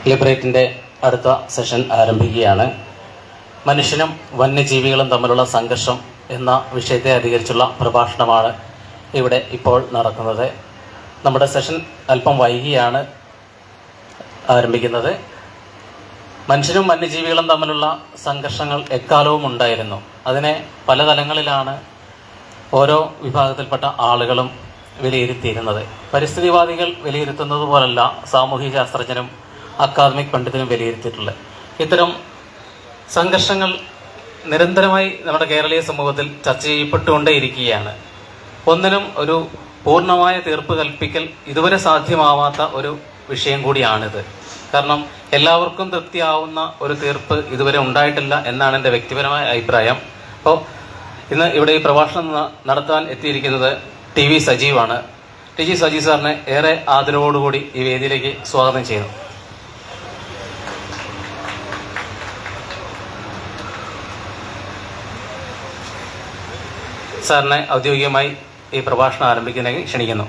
ലിബറേറ്റിൻ്റെ അടുത്ത സെഷൻ ആരംഭിക്കുകയാണ്. മനുഷ്യനും വന്യജീവികളും തമ്മിലുള്ള സംഘർഷം എന്ന വിഷയത്തെ അധികരിച്ചുള്ള പ്രഭാഷണമാണ് ഇവിടെ ഇപ്പോൾ നടക്കുന്നത്. നമ്മുടെ സെഷൻ അല്പം വൈകിയാണ് ആരംഭിക്കുന്നത്. മനുഷ്യനും വന്യജീവികളും തമ്മിലുള്ള സംഘർഷങ്ങൾ എക്കാലവും ഉണ്ടായിരുന്നു. അതിനെ പല തലങ്ങളിലാണ് ഓരോ വിഭാഗത്തിൽപ്പെട്ട ആളുകളും വിലയിരുത്തിയിരുന്നത്. പരിസ്ഥിതിവാദികൾ വിലയിരുത്തുന്നത് പോലല്ല സാമൂഹ്യ ശാസ്ത്രജ്ഞനും അക്കാദമിക് പണ്ഡിതനും വിലയിരുത്തിയിട്ടുള്ളത്. ഇത്തരം സംഘർഷങ്ങൾ നിരന്തരമായി നമ്മുടെ കേരളീയ സമൂഹത്തിൽ ചർച്ച ചെയ്യപ്പെട്ടുകൊണ്ടേയിരിക്കുകയാണ്. ഒന്നിനും ഒരു പൂർണ്ണമായ തീർപ്പ് കൽപ്പിക്കൽ ഇതുവരെ സാധ്യമാവാത്ത ഒരു വിഷയം കൂടിയാണിത്. കാരണം എല്ലാവർക്കും തൃപ്തിയാവുന്ന ഒരു തീർപ്പ് ഇതുവരെ ഉണ്ടായിട്ടില്ല എന്നാണ് എൻ്റെ വ്യക്തിപരമായ അഭിപ്രായം. അപ്പോൾ ഇന്ന് ഇവിടെ ഈ പ്രഭാഷണം നടത്താൻ എത്തിയിരിക്കുന്നത് TV സജീവാണ്. TV സജീവ് സാറിനെ ഏറെ ആദരവോടുകൂടി ഈ വേദിയിലേക്ക് സ്വാഗതം ചെയ്യുന്നു. സാറിനെ ഔദ്യോഗികമായി ഈ പ്രഭാഷണം ആരംഭിക്കുന്നതിലേക്ക് ക്ഷണിക്കുന്നു.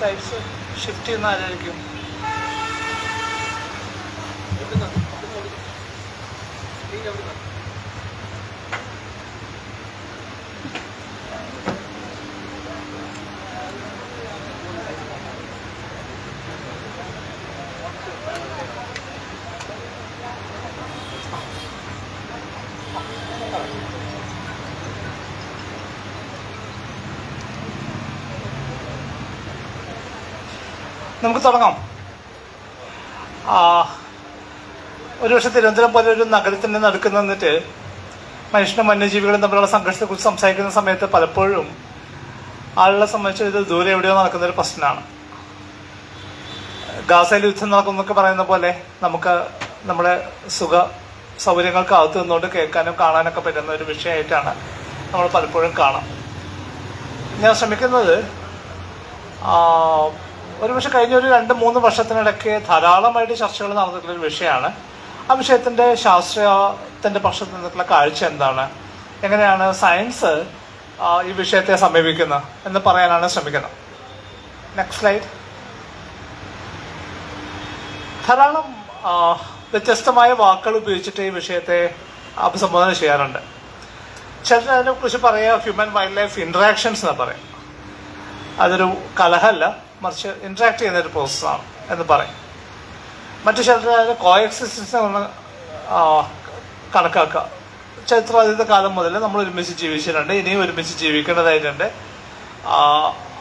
സൈഡ്സ് ഷിഫ്റ്റ് ചെയ്യുന്ന ആരായിരിക്കും? നമുക്ക് തുടങ്ങാം. ഒരുപക്ഷെ തിരുവനന്തപുരം പോലെ ഒരു നഗരത്തിൻ്റെ നടുക്ക് നിന്നിട്ട് മനുഷ്യനും വന്യജീവികളും തമ്മിലുള്ള സംഘർഷത്തെക്കുറിച്ച് സംസാരിക്കുന്ന സമയത്ത് പലപ്പോഴും ആളുകളെ സംബന്ധിച്ച് ഇത് ദൂരെ എവിടെയോ നടക്കുന്ന ഒരു പ്രശ്നമാണ്. ഗാസയിൽ യുദ്ധം നടക്കുന്നൊക്കെ പറയുന്ന പോലെ നമുക്ക് നമ്മുടെ സൗകര്യങ്ങൾക്ക് അകത്ത് നിന്നുകൊണ്ട് കേൾക്കാനും കാണാനൊക്കെ പറ്റുന്ന ഒരു വിഷയമായിട്ടാണ് നമ്മൾ പലപ്പോഴും കാണാം. ഞാൻ ശ്രമിക്കുന്നത് ഒരുപക്ഷെ കഴിഞ്ഞ ഒരു 2-3 വർഷത്തിനിടയ്ക്ക് ധാരാളമായിട്ട് ചർച്ചകൾ നടന്നിട്ടുള്ളൊരു വിഷയമാണ്. ആ വിഷയത്തിൻ്റെ ശാസ്ത്രീയത്തിൻ്റെ പക്ഷത്ത് നിന്നിട്ടുള്ള കാഴ്ച എന്താണ്, എങ്ങനെയാണ് സയൻസ് ഈ വിഷയത്തെ സമീപിക്കുന്നത് എന്ന് പറയാനാണ് ശ്രമിക്കുന്നത്. Next slide. ധാരാളം വ്യത്യസ്തമായ വാക്കുകൾ ഉപയോഗിച്ചിട്ട് ഈ വിഷയത്തെ അഭിസംബോധന ചെയ്യാറുണ്ട്. ചിലർ അതിനെക്കുറിച്ച് പറയുക ഹ്യൂമൻ വൈൽഡ് ലൈഫ് ഇൻട്രാക്ഷൻസ് എന്ന് പറയും. അതൊരു കലഹമല്ല, മറിച്ച് ഇന്ററാക്ട് ചെയ്യുന്ന ഒരു പ്രോസസ്സാണ് എന്ന് പറയും. മറ്റു ചിലർ കോഎക്സിസ്റ്റൻസ് കണക്കാക്കുക. ചരിത്രാതീത കാലം മുതൽ നമ്മൾ ഒരുമിച്ച് ജീവിച്ചിട്ടുണ്ട്, ഇനിയും ഒരുമിച്ച് ജീവിക്കേണ്ടതായിട്ടുണ്ട്.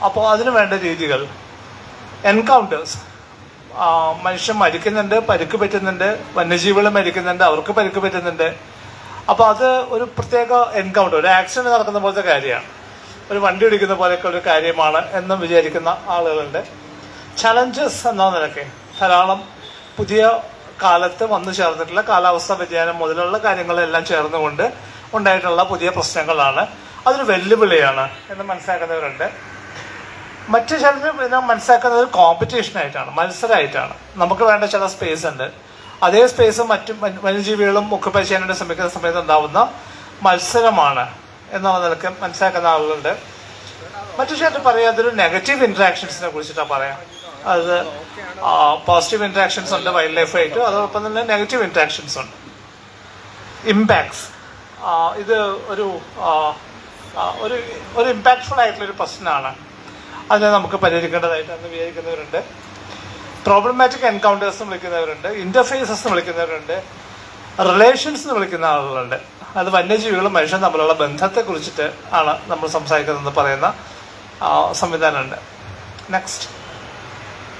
അപ്പോൾ അതിനു വേണ്ട രീതികൾ എൻകൗണ്ടേഴ്സ്, മനുഷ്യൻ മരിക്കുന്നുണ്ട്, പരിക്ക് പറ്റുന്നുണ്ട്, വന്യജീവികൾ മരിക്കുന്നുണ്ട്, അവർക്ക് പരിക്ക് പറ്റുന്നുണ്ട്. അപ്പോൾ അത് ഒരു പ്രത്യേക എൻകൗണ്ടർ, ഒരു ആക്സിഡന്റ് നടക്കുന്ന പോലത്തെ കാര്യമാണ്, ഒരു വണ്ടി ഇടിക്കുന്ന പോലെയൊക്കെ ഒരു കാര്യമാണ് എന്ന് വിചാരിക്കുന്ന ആളുകളുണ്ട്. ചലഞ്ചസ് എന്ന നിലയ്ക്ക് ധാരാളം പുതിയ കാലത്ത് വന്നു ചേർന്നിട്ടുള്ള കാലാവസ്ഥാ വ്യതിയാനം മുതലുള്ള കാര്യങ്ങളെല്ലാം ചേർന്നുകൊണ്ട് ഉണ്ടായിട്ടുള്ള പുതിയ പ്രശ്നങ്ങളാണ്, അതൊരു വെല്ലുവിളിയാണ് എന്ന് മനസ്സിലാക്കുന്നവരുണ്ട്. മറ്റു ചിലർ പിന്നെ മനസ്സിലാക്കുന്നത് ഒരു കോമ്പറ്റീഷനായിട്ടാണ്, മത്സരമായിട്ടാണ്. നമുക്ക് വേണ്ട ചില സ്പേസ് ഉണ്ട്, അതേ സ്പേസ് മറ്റു വന്യജീവികളും ഒക്കുപൈ ചെയ്യാനായിട്ട് ശ്രമിക്കുന്ന സമയത്ത് ഉണ്ടാവുന്ന മത്സരമാണ് എന്നുള്ള നിലക്ക് മനസ്സിലാക്കുന്ന ആളുകളുണ്ട്. മറ്റു ചിലർ പറയാം അതൊരു നെഗറ്റീവ് ഇന്ററാക്ഷൻസിനെ കുറിച്ചിട്ടാണ് പറയാം. അത് പോസിറ്റീവ് ഇന്ററാക്ഷൻസ് ഉണ്ട് വൈൽഡ് ലൈഫായിട്ട്, അതോടൊപ്പം തന്നെ നെഗറ്റീവ് ഇന്ററാക്ഷൻസ് ഉണ്ട്. ഇമ്പാക്ട്സ്, ഇത് ഒരു ഒരു ഇമ്പാക്ട്ഫുൾ ആയിട്ടുള്ളൊരു പ്രശ്നമാണ്. അതിനെ നമുക്ക് പരിഹരിക്കേണ്ടതായിട്ടാണ് വിചാരിക്കുന്നവരുണ്ട്. പ്രോബ്ലമാറ്റിക് എൻകൗണ്ടേഴ്സ് എന്ന് വിളിക്കുന്നവരുണ്ട്, ഇന്റർഫേസസ് എന്ന് വിളിക്കുന്നവരുണ്ട്, റിലേഷൻസ് എന്ന് വിളിക്കുന്ന ആളുകളുണ്ട്. അത് വന്യജീവികളും മനുഷ്യനും തമ്മിലുള്ള ബന്ധത്തെ കുറിച്ചിട്ട് ആണ് നമ്മൾ സംസാരിക്കുന്നതെന്ന് പറയുന്ന സംവിധാനമുണ്ട്. നെക്സ്റ്റ്.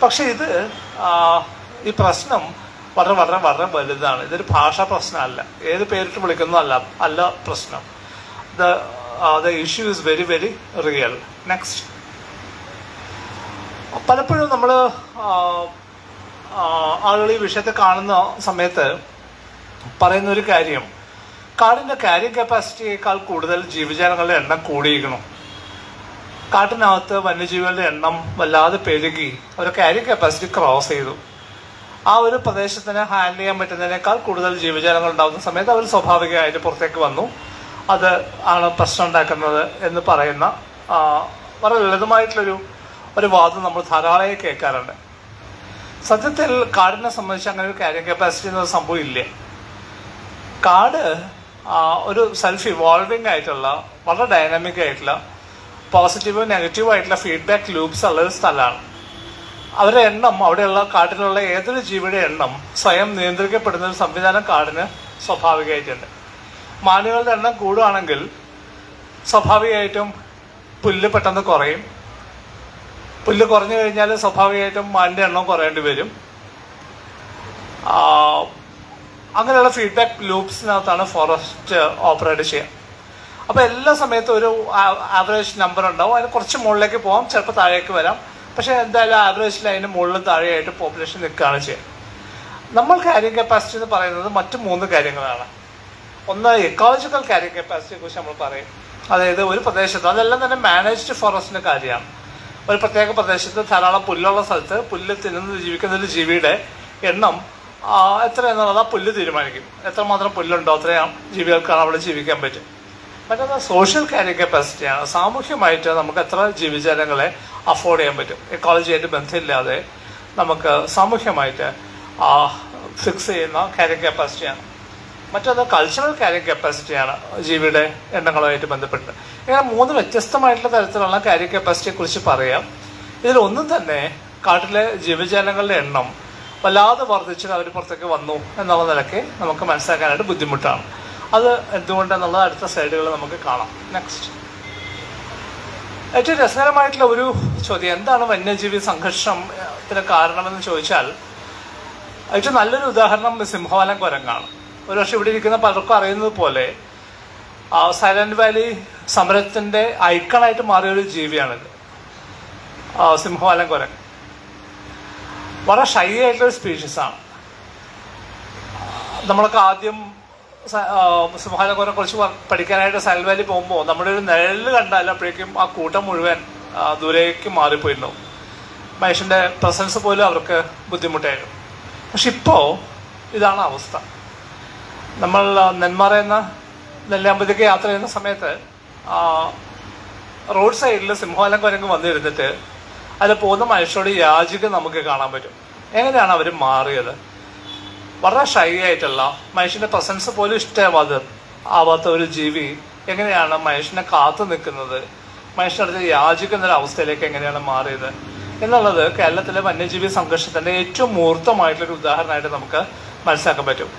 പക്ഷെ ഇത് ഈ പ്രശ്നം വളരെ വളരെ വളരെ വലുതാണ്. ഇതൊരു ഭാഷാ പ്രശ്നമല്ല, ഏത് പേരിട്ട് വിളിക്കുന്നതല്ല അല്ല പ്രശ്നം. The issue is very very real. Next. പലപ്പോഴും നമ്മൾ ആളുകൾ ഈ വിഷയത്തെ കാണുന്ന സമയത്ത് പറയുന്ന ഒരു കാര്യം, കാടിൻ്റെ ക്യാരിങ് കപ്പാസിറ്റിയേക്കാൾ കൂടുതൽ ജീവജാലങ്ങളുടെ എണ്ണം കൂടിയിരിക്കണം. കാട്ടിനകത്ത് വന്യജീവികളുടെ എണ്ണം വല്ലാതെ പെരുകി അവരുടെ ക്യാരിങ് കപ്പാസിറ്റി ക്രോസ് ചെയ്തു. ആ ഒരു പ്രദേശത്തിന് ഹാൻഡിൽ ചെയ്യാൻ പറ്റുന്നതിനേക്കാൾ കൂടുതൽ ജീവജാലങ്ങൾ ഉണ്ടാകുന്ന സമയത്ത് അവർ സ്വാഭാവികമായിട്ട് പുറത്തേക്ക് വന്നു. അത് ആണ് പ്രശ്നം ഉണ്ടാക്കുന്നത് എന്ന് പറയുന്ന വളരെ ലളിതമായിട്ടുള്ളൊരു വാദം നമ്മൾ ധാരാളമായി കേൾക്കാറുണ്ട്. സത്യത്തിൽ കാടിനെ സംബന്ധിച്ച് അങ്ങനെ ഒരു ക്യാരിങ് കപ്പാസിറ്റി എന്നൊരു സംഭവം ഇല്ല. കാട് ഒരു സെൽഫ് ഇവോൾവിങ് ആയിട്ടുള്ള വളരെ ഡൈനാമിക് ആയിട്ടുള്ള പോസിറ്റീവ് നെഗറ്റീവ് ആയിട്ടുള്ള ഫീഡ്ബാക്ക് ലൂപ്സ് ഉള്ളൊരു സ്ഥലമാണ്. അവരുടെ എണ്ണം, അവിടെയുള്ള കാട്ടിലുള്ള ഏതൊരു ജീവിയുടെ എണ്ണം സ്വയം നിയന്ത്രിക്കപ്പെടുന്ന ഒരു സംവിധാനം കാടിന് സ്വാഭാവികമായിട്ടുണ്ട്. മാനുകളുടെ എണ്ണം കൂടുകയാണെങ്കിൽ സ്വാഭാവികമായിട്ടും പുല്ല് പെട്ടെന്ന് കുറയും. പുല്ല് കുറഞ്ഞു കഴിഞ്ഞാൽ സ്വാഭാവികമായിട്ടും മാനിൻ്റെ എണ്ണം കുറയേണ്ടി വരും. അങ്ങനെയുള്ള ഫീഡ്ബാക്ക് ലൂപ്സിനകത്താണ് ഫോറസ്റ്റ് ഓപ്പറേറ്റ് ചെയ്യുക. അപ്പോൾ എല്ലാ സമയത്തും ഒരു ആവറേജ് നമ്പർ ഉണ്ടാവും. അതിന് കുറച്ച് മുകളിലേക്ക് പോകാം, ചിലപ്പോൾ താഴേക്ക് വരാം. പക്ഷേ എന്തായാലും ആവറേജിൽ അതിന് മുകളിലും താഴെയായിട്ട് പോപ്പുലേഷൻ നിൽക്കുകയാണ് ചെയ്യുക. നമ്മൾ ക്യാരിങ് കപ്പാസിറ്റി എന്ന് പറയുന്നത് മറ്റ് 3 കാര്യങ്ങളാണ്. ഒന്ന്, എക്കോളജിക്കൽ ക്യാരിങ് കപ്പാസിറ്റിയെ കുറിച്ച് നമ്മൾ പറയും. അതായത് ഒരു പ്രദേശത്ത്, അതെല്ലാം തന്നെ മാനേജ്ഡ് ഫോറസ്റ്റിൻ്റെ കാര്യമാണ്. ഒരു പ്രത്യേക പ്രദേശത്ത് ധാരാളം പുല്ലുള്ള സ്ഥലത്ത് പുല്ല് ജീവിക്കുന്ന ഒരു ജീവിയുടെ എണ്ണം എത്ര എന്നുള്ളത് ആ പുല്ല് തീരുമാനിക്കും. എത്രമാത്രം പുല്ലുണ്ടോ അത്രയും ജീവികൾക്കാണ് അവിടെ ജീവിക്കാൻ പറ്റും. മറ്റൊന്ന് സോഷ്യൽ ക്യാരിങ് കപ്പാസിറ്റിയാണ്. സാമൂഹ്യമായിട്ട് നമുക്ക് എത്ര ജീവജാലങ്ങളെ അഫോർഡ് ചെയ്യാൻ പറ്റും. എക്കോളജിയായിട്ട് ബന്ധമില്ലാതെ നമുക്ക് സാമൂഹ്യമായിട്ട് ഫിക്സ് ചെയ്യുന്ന ക്യാരിങ് കപ്പാസിറ്റിയാണ്. മറ്റൊന്ന് കൾച്ചറൽ ക്യാരിങ് കപ്പാസിറ്റിയാണ്, ജീവിയുടെ എണ്ണങ്ങളുമായിട്ട് ബന്ധപ്പെട്ട്. ഇങ്ങനെ 3 വ്യത്യസ്തമായിട്ടുള്ള തരത്തിലുള്ള ക്യാരിങ് കപ്പാസിറ്റിയെ കുറിച്ച് പറയാം. ഇതിലൊന്നും തന്നെ കാട്ടിലെ ജീവജാലങ്ങളുടെ എണ്ണം വല്ലാതെ വർദ്ധിച്ചിട്ട് അവർ പുറത്തേക്ക് വന്നു എന്നുള്ള നിലയ്ക്ക് നമുക്ക് മനസ്സിലാക്കാനായിട്ട് ബുദ്ധിമുട്ടാണ്. അത് എന്തുകൊണ്ടെന്നുള്ളത് അടുത്ത സ്ലൈഡുകൾ നമുക്ക് കാണാം. നെക്സ്റ്റ്. ഏറ്റവും രസകരമായിട്ടുള്ള ഒരു ചോദ്യം, എന്താണ് വന്യജീവി സംഘർഷത്തിന് കാരണമെന്ന് ചോദിച്ചാൽ ഏറ്റവും നല്ലൊരു ഉദാഹരണം സിംഹവാലൻ കുരങ്ങാണ്. ഒരുപക്ഷെ ഇവിടെ ഇരിക്കുന്ന പലർക്കും അറിയുന്നത് പോലെ സൈലന്റ് വാലി സമരത്തിൻ്റെ ഐക്കണായിട്ട് മാറിയൊരു ജീവിയാണിത് സിംഹവാലൻ കുരങ്ങ്. വളരെ ഷൈ ആയിട്ടുള്ളൊരു സ്പീഷീസാണ്. നമ്മളൊക്കെ ആദ്യം സിംഹവാലൻ കുരങ്ങിനെ കുറിച്ച് പഠിക്കാനായിട്ട് സൈലന്റ് വാലി പോകുമ്പോൾ നമ്മുടെ ഒരു നിഴല് കണ്ടാൽ അപ്പോഴേക്കും ആ കൂട്ടം മുഴുവൻ ദൂരേക്ക് മാറിപ്പോയിരുന്നു. മനുഷ്യൻ്റെ പ്രസൻസ് പോലും അവർക്ക് ബുദ്ധിമുട്ടായിരുന്നു. പക്ഷെ ഇപ്പോൾ ഇതാണ് അവസ്ഥ. നമ്മൾ നെന്മാറ എന്ന നെല്ലിയാമ്പതിക്ക് യാത്ര ചെയ്യുന്ന സമയത്ത് റോഡ് സൈഡിൽ സിംഹവാലൻ കുരങ്ങ് വന്നിരുന്നിട്ട് അതിൽ പോകുന്ന മനുഷ്യരോട് യാചിക്കാൻ നമുക്ക് കാണാൻ പറ്റും. എങ്ങനെയാണ് അവർ മാറിയത്? വളരെ ഷൈ ആയിട്ടുള്ള, മനുഷ്യൻ്റെ പ്രസൻസ് പോലും ആവാത്ത ഒരു ജീവി എങ്ങനെയാണ് മനുഷ്യനെ കാത്തു നിൽക്കുന്നത്, മനുഷ്യനടുത്ത് യാചിക്കുന്ന ഒരു അവസ്ഥയിലേക്ക് എങ്ങനെയാണ് മാറിയത് എന്നുള്ളത് കേരളത്തിലെ വന്യജീവി സംഘർഷത്തിൻ്റെ ഏറ്റവും മൂർത്തമായിട്ടുള്ളൊരു ഉദാഹരണമായിട്ട് നമുക്ക് മനസ്സിലാക്കാൻ പറ്റും.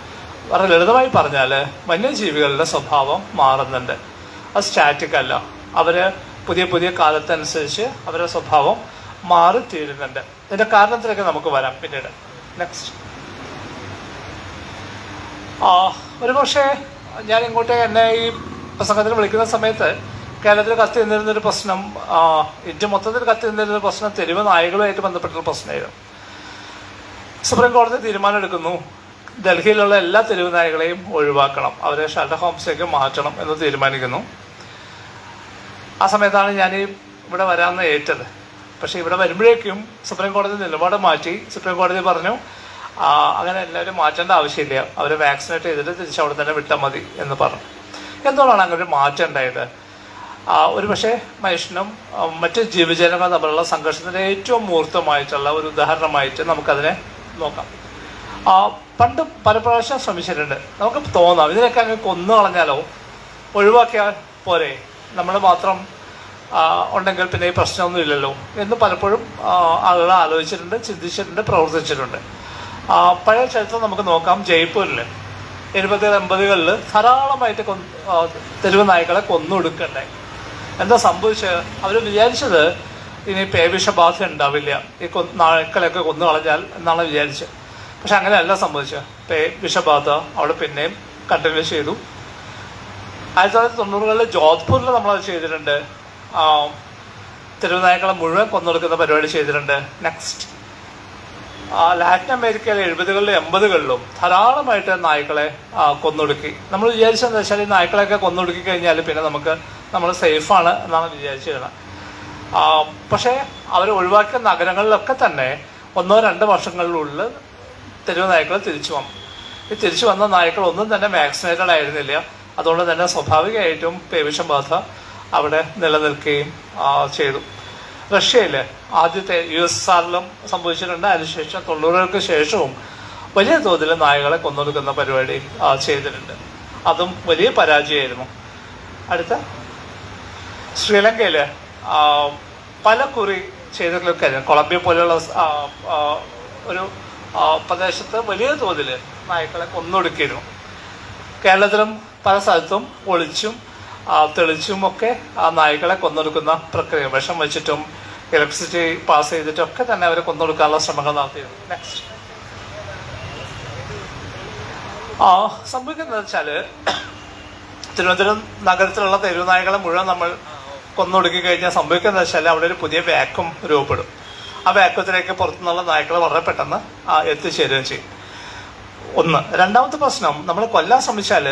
വളരെ ലളിതമായി പറഞ്ഞാൽ വന്യജീവികളുടെ സ്വഭാവം മാറുന്നുണ്ട്. അത് സ്റ്റാറ്റിക് അല്ല. അവർ പുതിയ പുതിയ കാലത്തനുസരിച്ച് അവരുടെ സ്വഭാവം മാറിത്തീരുന്നുണ്ട്. ഇതിൻ്റെ കാരണത്തിലേക്ക് നമുക്ക് വരാം പിന്നീട്. നെക്സ്റ്റ്. ഒരു പക്ഷേ ഞാൻ ഇങ്ങോട്ട് എന്നെ ഈ പ്രസംഗത്തിന് വിളിക്കുന്ന സമയത്ത് കേരളത്തിൽ കത്തി നിന്നിരുന്നൊരു പ്രശ്നം, ഇന്ത്യ മൊത്തത്തിൽ കത്തി നിന്നിരുന്നൊരു പ്രശ്നം തെരുവ് നായകളുമായിട്ട് ബന്ധപ്പെട്ടൊരു പ്രശ്നമായിരുന്നു. സുപ്രീം കോടതി തീരുമാനം എടുക്കുന്നു, ഡൽഹിയിലുള്ള എല്ലാ തെരുവ് നായകളെയും ഒഴിവാക്കണം, അവരെ ഷെൽട്ടർ ഹോംസിലേക്ക് മാറ്റണം എന്ന് തീരുമാനിക്കുന്നു. ആ സമയത്താണ് ഞാൻ ഇവിടെ വരാമെന്ന് ഏറ്റത്. പക്ഷേ ഇവിടെ വരുമ്പോഴേക്കും സുപ്രീം കോടതി നിലപാട് മാറ്റി. സുപ്രീം കോടതി പറഞ്ഞു അങ്ങനെ എല്ലാവരും മാറ്റേണ്ട ആവശ്യമില്ല, അവരെ വാക്സിനേറ്റ് ചെയ്തിട്ട് തിരിച്ച് അവിടെ തന്നെ വിട്ടാൽ മതി എന്ന് പറഞ്ഞു. എന്തുകൊണ്ടാണ് അങ്ങനെ ഒരു മാറ്റം ഉണ്ടായത്? ഒരു പക്ഷേ മനുഷ്യനും മറ്റ് ജീവജാലങ്ങൾ തമ്മിലുള്ള സംഘർഷത്തിൻ്റെ ഏറ്റവും മൂർത്തമായിട്ടുള്ള ഒരു ഉദാഹരണമായിട്ട് നമുക്കതിനെ നോക്കാം. പണ്ട് പല പ്രാവശ്യം ശ്രമിച്ചിട്ടുണ്ട്. നമുക്ക് തോന്നാം ഇതിനൊക്കെ അങ്ങ് കൊന്നു കളഞ്ഞാലോ, ഒഴിവാക്കിയാൽ പോരെ, നമ്മൾ മാത്രം ഉണ്ടെങ്കിൽ പിന്നെ ഈ പ്രശ്നമൊന്നും ഇല്ലല്ലോ എന്ന് പലപ്പോഴും ആളുകൾ ആലോചിച്ചിട്ടുണ്ട്, ചിന്തിച്ചിട്ടുണ്ട്, പ്രവർത്തിച്ചിട്ടുണ്ട്. പഴയ ചരിത്രം നമുക്ക് നോക്കാം. ജയ്പൂരിൽ 70-80കളിൽ ധാരാളമായിട്ട് തെരുവ് നായ്ക്കളെ കൊന്നൊടുക്കണ്ടായി. എന്താ സംഭവിച്ചത്? അവർ വിചാരിച്ചത് ഇനി പേവിഷബാധ ഉണ്ടാവില്ല, ഈ നായ്ക്കളെയൊക്കെ കൊന്നു കളഞ്ഞാൽ എന്നാണ് വിചാരിച്ചത്. പക്ഷെ അങ്ങനെയല്ല സംഭവിച്ചത്. പേവിഷബാധ അവിടെ പിന്നെയും കണ്ടിന്യൂ ചെയ്തു. 1990കളിൽ ജോധ്പൂരിൽ നമ്മളത് ചെയ്തിട്ടുണ്ട്. തെരുവ് നായ്ക്കളെ മുഴുവൻ കൊന്നൊടുക്കുന്ന പരിപാടി ചെയ്തിട്ടുണ്ട്. നെക്സ്റ്റ് ലാറ്റിൻ അമേരിക്കയിലെ 70കളിലും 80കളിലും ധാരാളമായിട്ട് നായ്ക്കളെ കൊന്നൊടുക്കി. നമ്മൾ വിചാരിച്ചതെന്ന് വെച്ചാൽ ഈ നായ്ക്കളെയൊക്കെ കൊന്നൊടുക്കി കഴിഞ്ഞാൽ പിന്നെ നമ്മൾ സേഫാണ് എന്നാണ് വിചാരിച്ചിരുന്നത്. പക്ഷേ അവർ ഒഴിവാക്കിയ നഗരങ്ങളിലൊക്കെ തന്നെ 1-2 വർഷങ്ങളിലുള്ളിൽ തെരുവ് നായ്ക്കൾ തിരിച്ചു വന്നു. ഈ തിരിച്ചു വന്ന നായ്ക്കളൊന്നും തന്നെ വാക്സിനേറ്റഡ് ആയിരുന്നില്ല. അതുകൊണ്ട് തന്നെ സ്വാഭാവികമായിട്ടും പേവിഷബാധ അവിടെ നിലനിൽക്കുകയും ചെയ്തു. റഷ്യയിൽ ആദ്യത്തെ USSRലും സംഭവിച്ചിട്ടുണ്ട്. അതിനുശേഷം 90കൾക്ക് ശേഷവും വലിയ തോതിൽ നായകളെ കൊന്നൊടുക്കുന്ന പരിപാടി ചെയ്തിട്ടുണ്ട്. അതും വലിയ പരാജയമായിരുന്നു. അടുത്ത ശ്രീലങ്കയിൽ പല കുറി ചെയ്തിട്ടുള്ളൊക്കെ കൊളംബിയ പോലെയുള്ള ഒരു പ്രദേശത്ത് വലിയ തോതിൽ നായ്ക്കളെ കൊന്നൊടുക്കിയിരുന്നു. കേരളത്തിലും പല സ്ഥലത്തും ഒളിച്ചും തെളിച്ചും ഒക്കെ ആ നായ്ക്കളെ കൊന്നൊടുക്കുന്ന പ്രക്രിയ, വിഷം വെച്ചിട്ടും ഇലക്ട്രിസിറ്റി പാസ് ചെയ്തിട്ടും ഒക്കെ തന്നെ അവരെ കൊന്നൊടുക്കാനുള്ള ശ്രമങ്ങൾ നടത്തിയിരുന്നു. നെക്സ്റ്റ് സംഭവിക്കുന്നത് വെച്ചാൽ തിരുവനന്തപുരം നഗരത്തിലുള്ള തെരുവ് നായ്ക്കളെ മുഴുവൻ നമ്മൾ കൊന്നൊടുക്കി കഴിഞ്ഞാൽ സംഭവിക്കുന്നത് വെച്ചാൽ അവിടെ ഒരു പുതിയ വാക്വം രൂപപ്പെടും. ആ വാക്വത്തിലേക്ക് പുറത്തുനിന്നുള്ള നായ്ക്കൾ വളരെ പെട്ടെന്ന് എത്തിച്ചേരുകയും ചെയ്യും. ഒന്ന്. രണ്ടാമത്തെ പ്രശ്നം, നമ്മൾ കൊല്ലാൻ ശ്രമിച്ചാൽ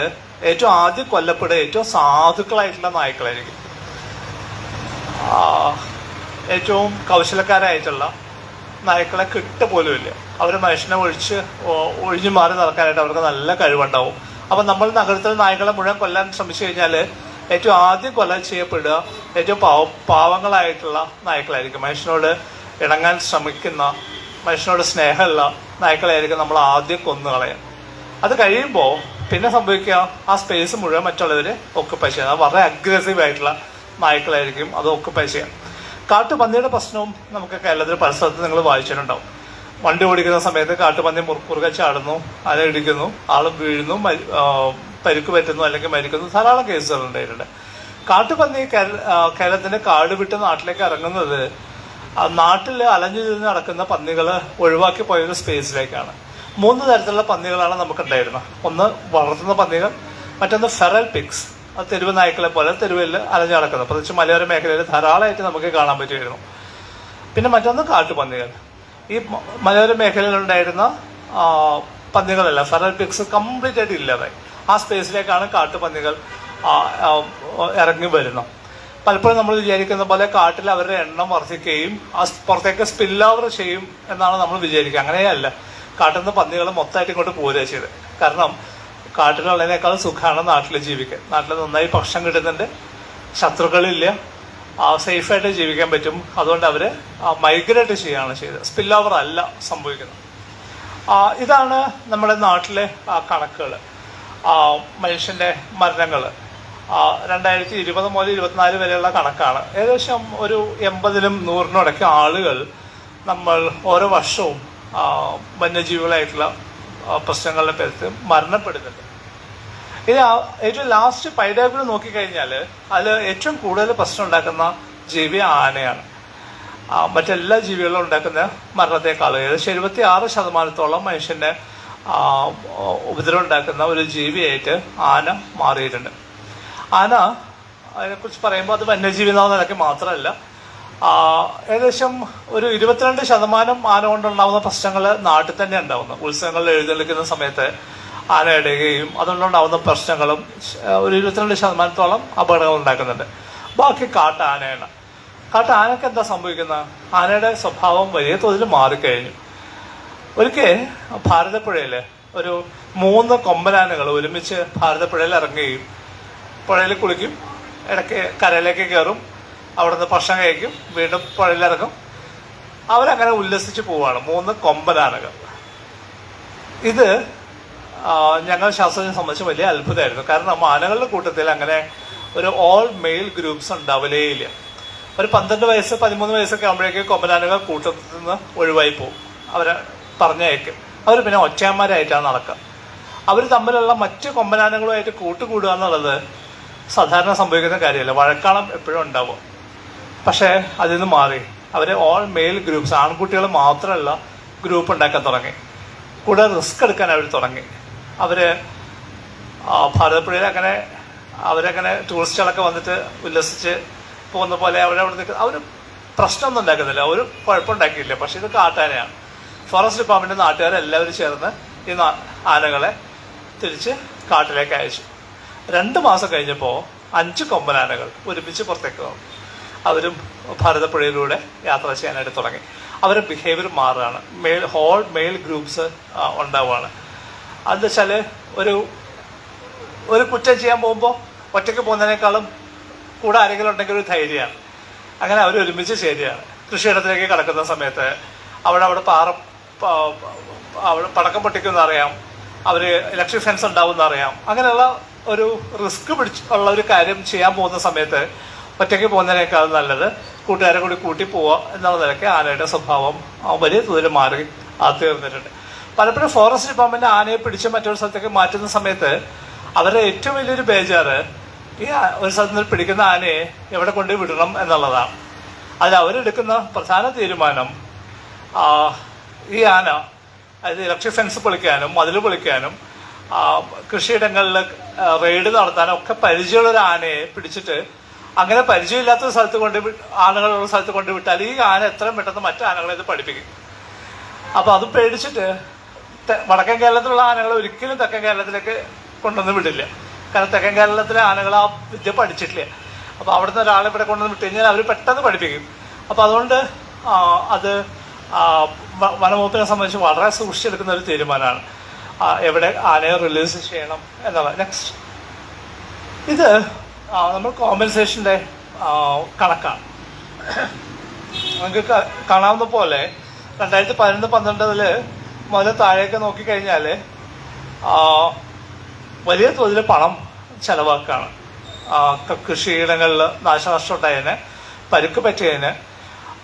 ഏറ്റവും ആദ്യം കൊല്ലപ്പെടുക ഏറ്റവും സാധുക്കളായിട്ടുള്ള നായ്ക്കളായിരിക്കും. ഏറ്റവും കൗശലക്കാരായിട്ടുള്ള നായ്ക്കളെ കിട്ടുപോലുമില്ല. അവർ മനുഷ്യനെ ഒഴിഞ്ഞു മാറി നടക്കാനായിട്ട് അവർക്ക് നല്ല കഴിവുണ്ടാവും. അപ്പം നമ്മൾ നഗരത്തിലെ നായ്ക്കളെ മുഴുവൻ കൊല്ലാൻ ശ്രമിച്ചു കഴിഞ്ഞാൽ ഏറ്റവും ആദ്യം കൊല്ലാൻ ചെയ്യപ്പെടുക ഏറ്റവും പാവങ്ങളായിട്ടുള്ള നായ്ക്കളായിരിക്കും. മനുഷ്യനോട് ഇണങ്ങാൻ ശ്രമിക്കുന്ന, മനുഷ്യനോട് സ്നേഹമുള്ള നായ്ക്കളായിരിക്കും നമ്മൾ ആദ്യം കൊന്നുകളയാം. അത് കഴിയുമ്പോൾ പിന്നെ സംഭവിക്കുക, ആ സ്പേസ് മുഴുവൻ മറ്റുള്ളവർ ഓക്കുപ്പൈ ചെയ്യാം. അത് വളരെ അഗ്രസീവ് ആയിട്ടുള്ള നായ്ക്കളായിരിക്കും അത് ഓക്കുപ്പൈ ചെയ്യാം. കാട്ടുപന്നിയുടെ പ്രശ്നവും നമുക്ക് കേരളത്തിൽ പല സ്ഥലത്ത് നിങ്ങൾ വായിച്ചിട്ടുണ്ടാവും. വണ്ടി ഓടിക്കുന്ന സമയത്ത് കാട്ടുപന്നി മുറുകെ ചാടുന്നു, അല ഇടിക്കുന്നു, ആളും വീഴുന്നു, പരിക്ക് പറ്റുന്നു, അല്ലെങ്കിൽ മരിക്കുന്നു. ധാരാളം കേസുകൾ ഉണ്ടായിട്ടുണ്ട്. കാട്ടുപന്നി കേരളത്തിന്റെ കാട് വിട്ട് നാട്ടിലേക്ക് ഇറങ്ങുന്നത് നാട്ടിൽ അലഞ്ഞു തിരിഞ്ഞ് നടക്കുന്ന പന്നികൾ ഒഴിവാക്കി പോയൊരു സ്പേസിലേക്കാണ്. 3 തരത്തിലുള്ള പന്നികളാണ് നമുക്കുണ്ടായിരുന്നത്. ഒന്ന് വളർത്തുന്ന പന്നികൾ, മറ്റൊന്ന് ഫെറൽ പിഗ്സ്, അത് തെരുവ് നായ്ക്കളെ പോലെ തെരുവിൽ അലഞ്ഞു നടക്കുന്നത്, പ്രത്യേകിച്ച് മലയോര മേഖലയിൽ ധാരാളമായിട്ട് നമുക്ക് കാണാൻ പറ്റുമായിരുന്നു. പിന്നെ മറ്റൊന്ന് കാട്ടുപന്നികൾ. ഈ മലയോര മേഖലയിലുണ്ടായിരുന്ന പന്നികളല്ല, ഫെറൽ പിഗ്സ് കംപ്ലീറ്റ് ആയിട്ട് ഇല്ലാതായി. ആ സ്പേസിലേക്കാണ് കാട്ടുപന്നികൾ ഇറങ്ങി വരുന്നത്. പലപ്പോഴും നമ്മൾ വിചാരിക്കുന്ന പോലെ കാട്ടിൽ അവരുടെ എണ്ണം വർദ്ധിക്കുകയും പുറത്തേക്ക് സ്പിൽ ഓവർ ചെയ്യും എന്നാണ് നമ്മൾ വിചാരിക്കുക. അങ്ങനെയല്ല. കാട്ടിൽ നിന്ന് പന്നികൾ മൊത്തമായിട്ട് ഇങ്ങോട്ട് പോരുക ചെയ്ത്. കാരണം കാട്ടിലുള്ളതിനേക്കാൾ സുഖമാണ് നാട്ടിൽ ജീവിക്കാൻ. നാട്ടിൽ നന്നായി ഭക്ഷണം കിട്ടുന്നുണ്ട്, ശത്രുക്കളില്ല, സേഫായിട്ട് ജീവിക്കാൻ പറ്റും. അതുകൊണ്ട് അവർ മൈഗ്രേറ്റ് ചെയ്യുകയാണ് ചെയ്തത്. സ്പിൽ ഓവർ അല്ല സംഭവിക്കുന്നത്. ഇതാണ് നമ്മുടെ നാട്ടിലെ കണക്കുകൾ. മനുഷ്യൻ്റെ മരണങ്ങൾ 2020 മുതൽ 2024 വരെയുള്ള കണക്കാണ്. ഏകദേശം ഒരു 80-നും 100-നും ഇടയ്ക്ക് ആളുകൾ നമ്മൾ ഓരോ വർഷവും വന്യജീവികളായിട്ടുള്ള പ്രശ്നങ്ങളുടെ പേരിൽ മരണപ്പെടുന്നുണ്ട്. ഇനി ഏറ്റവും ലാസ്റ്റ് പൈഡാഗിൽ നോക്കിക്കഴിഞ്ഞാൽ അതിൽ ഏറ്റവും കൂടുതൽ പ്രശ്നം ഉണ്ടാക്കുന്ന ജീവി ആനയാണ്. മറ്റെല്ലാ ജീവികളും ഉണ്ടാക്കുന്ന മരണത്തെക്കാൾ ഏകദേശം 76% മനുഷ്യൻ്റെ ഉപദ്രവം ഉണ്ടാക്കുന്ന ഒരു ജീവിയായിട്ട് ആന മാറിയിട്ടുണ്ട്. ആന, അതിനെക്കുറിച്ച് പറയുമ്പോൾ അത് വന്യജീവി എന്ന നിലയ്ക്ക് മാത്രമല്ല, ഏകദേശം ഒരു 22% ആന കൊണ്ടുണ്ടാകുന്ന പ്രശ്നങ്ങൾ നാട്ടിൽ തന്നെ ഉണ്ടാകുന്നു. ഉത്സവങ്ങളിൽ എഴുന്നള്ളിക്കുന്ന സമയത്ത് ആന ഇടുകയും അതുകൊണ്ടുണ്ടാകുന്ന പ്രശ്നങ്ങളും ഒരു 22% അപകടങ്ങൾ ഉണ്ടാക്കുന്നുണ്ട്. ബാക്കി കാട്ടാനയാണ്. കാട്ടാനക്ക് എന്താ സംഭവിക്കുന്നത്? ആനയുടെ സ്വഭാവം വലിയ തോതിൽ മാറിക്കഴിഞ്ഞു. ഒരിക്കൽ ഭാരതപ്പുഴയിൽ ഒരു 3 കൊമ്പനാനകൾ ഒരുമിച്ച് ഭാരതപ്പുഴയിൽ ഇറങ്ങുകയും പുഴയിൽ കുളിക്കും, ഇടയ്ക്ക് കരയിലേക്ക് കയറും, അവിടുന്ന് ഭക്ഷണം കഴിക്കും, വീണ്ടും പുഴയിലിറങ്ങും. അവരങ്ങനെ ഉല്ലസിച്ച് പോവുകയാണ് 3 കൊമ്പനാനകൾ. ഇത് ഞങ്ങൾ ശാസ്ത്രജ്ഞരെ സംബന്ധിച്ച് വലിയ അത്ഭുതമായിരുന്നു. കാരണം ആനകളുടെ കൂട്ടത്തിൽ അങ്ങനെ ഒരു ഓൾ മെയിൽ ഗ്രൂപ്പ്സ് ഉണ്ടാവില്ലേ ഇല്ല. ഒരു 12 വയസ്സ് 13 വയസ്സൊക്കെ ആകുമ്പോഴേക്കും കൊമ്പനാനകൾ കൂട്ടത്തിൽ നിന്ന് ഒഴിവായി പോകും. അവരെ പറഞ്ഞയക്കും. അവർ പിന്നെ ഒറ്റയന്മാരായിട്ടാണ് നടക്കുക. അവർ തമ്മിലുള്ള മറ്റ് കൊമ്പനാനകളുമായിട്ട് കൂട്ടുകൂടുക എന്നുള്ളത് സാധാരണ സംഭവിക്കുന്ന കാര്യമല്ല. വഴക്കാളം എപ്പോഴും ഉണ്ടാവും. പക്ഷേ അതിൽ നിന്ന് മാറി അവർ ഓൾ മെയിൽ ഗ്രൂപ്പ്സ്, ആൺകുട്ടികൾ മാത്രമല്ല ഗ്രൂപ്പ് ഉണ്ടാക്കാൻ തുടങ്ങി. കൂടെ റിസ്ക് എടുക്കാൻ അവർ തുടങ്ങി. അവർ ഭാരതപ്പുഴയിൽ അവരങ്ങനെ ടൂറിസ്റ്റുകളൊക്കെ വന്നിട്ട് ഉല്ലസിച്ച് പോകുന്ന പോലെ അവിടെ നിൽക്കുന്ന അവർ പ്രശ്നമൊന്നും ഉണ്ടാക്കുന്നില്ല, ഒരു കുഴപ്പമുണ്ടാക്കിയില്ല. പക്ഷെ ഇത് കാട്ടാനയാണ്. ഫോറസ്റ്റ് ഡിപ്പാർട്ട്മെന്റ് നാട്ടുകാരെല്ലാവരും ചേർന്ന് ഈ ആനകളെ തിരിച്ച് കാട്ടിലേക്ക് അയച്ചു. 2 മാസം കഴിഞ്ഞപ്പോൾ 5 കൊമ്പനാനകൾ ഒരുമിച്ച് പുറത്തേക്ക് വന്നു. അവരും ഭാരതപ്പുഴയിലൂടെ യാത്ര ചെയ്യാനായിട്ട് തുടങ്ങി. അവരുടെ ബിഹേവിയർ മാറുകയാണ്. ഹോൾ മെയിൽ ഗ്രൂപ്പ്സ് ഉണ്ടാവുകയാണ്. അതെന്ന് വെച്ചാൽ ഒരു കുറ്റം ചെയ്യാൻ പോകുമ്പോൾ ഒറ്റയ്ക്ക് പോകുന്നതിനേക്കാളും കൂടെ ആരെങ്കിലും ഉണ്ടെങ്കിൽ ഒരു ധൈര്യമാണ്. അങ്ങനെ അവർ ഒരുമിച്ച് ചേരുകയാണ്. കൃഷിയിടത്തിലേക്ക് കടക്കുന്ന സമയത്ത് അവിടെ പടക്കം പൊട്ടിക്കുമെന്ന് അറിയാം, അവർ ഇലക്ട്രിക് ഫെൻസ് ഉണ്ടാവുമെന്ന് അറിയാം. അങ്ങനെയുള്ള ഒരു റിസ്ക് ഉള്ള ഒരു കാര്യം ചെയ്യാൻ പോകുന്ന സമയത്ത് ഒറ്റയ്ക്ക് പോകുന്നതിനേക്കാൾ നല്ലത് കൂട്ടുകാരെ കൂടി കൂട്ടി പോവുക എന്നുള്ള നിലയ്ക്ക് ആനയുടെ സ്വഭാവം വലിയ തോതിൽ മാറി തീർന്നിട്ടുണ്ട്. പലപ്പോഴും ഫോറസ്റ്റ് ഡിപ്പാർട്ട്മെന്റ് ആനയെ പിടിച്ച് മറ്റൊരു സ്ഥലത്തേക്ക് മാറ്റുന്ന സമയത്ത് അവരുടെ ഏറ്റവും വലിയൊരു ബേജാറ് ഈ ഒരു സ്ഥലത്ത് നിന്ന് പിടിക്കുന്ന ആനയെ എവിടെ കൊണ്ട് വിടണം എന്നുള്ളതാണ്. അതിൽ അവരെടുക്കുന്ന പ്രധാന തീരുമാനം ഈ ആന, അതായത് ഇലക്ട്രിക് ഫെൻസ് പൊളിക്കാനും മതിൽ പൊളിക്കാനും കൃഷിയിടങ്ങളിൽ റെയ്ഡ് നടത്താനും ഒക്കെ പരിചയമുള്ള ഒരു ആനയെ പിടിച്ചിട്ട് അങ്ങനെ പരിചയമില്ലാത്ത സ്ഥലത്ത് ആനകളുള്ള സ്ഥലത്ത് കൊണ്ട് വിട്ടാൽ ഈ ആന എത്രയും പെട്ടെന്ന് മറ്റു ആനകളെ ഇത് പഠിപ്പിക്കും. അപ്പൊ അത് പേടിച്ചിട്ട് വടക്കൻ കേരളത്തിലുള്ള ആനകളെ ഒരിക്കലും തെക്കൻ കേരളത്തിലേക്ക് കൊണ്ടുവന്ന് വിടില്ല. കാരണം തെക്കൻ കേരളത്തിലെ ആനകൾ ആ വിദ്യ പഠിച്ചിട്ടില്ല. അപ്പൊ അവിടുന്ന് ഒരാളെ ഇവിടെ കൊണ്ടുവന്ന് വിട്ട് കഴിഞ്ഞാൽ അവർ പെട്ടെന്ന് പഠിപ്പിക്കും. അപ്പൊ അതുകൊണ്ട് അത് വനംവകുപ്പിനെ സംബന്ധിച്ച് വളരെ സൂക്ഷിച്ചെടുക്കുന്ന ഒരു തീരുമാനമാണ് എവിടെ ആനയെ റിലീസ് ചെയ്യണം എന്നുള്ളത്. നെക്സ്റ്റ്, ഇത് നമ്മൾ കോമ്പൻസേഷന്റെ കണക്കാണ്. നമുക്ക് കാണാവുന്ന പോലെ 2011-12 മുതൽ താഴേക്ക് നോക്കിക്കഴിഞ്ഞാൽ വലിയ തോതിൽ പണം ചെലവാക്കാണ്. കൃഷിയിടങ്ങളിൽ നാശനഷ്ടം ഉണ്ടായതിന്, പരുക്ക് പറ്റിയതിന്,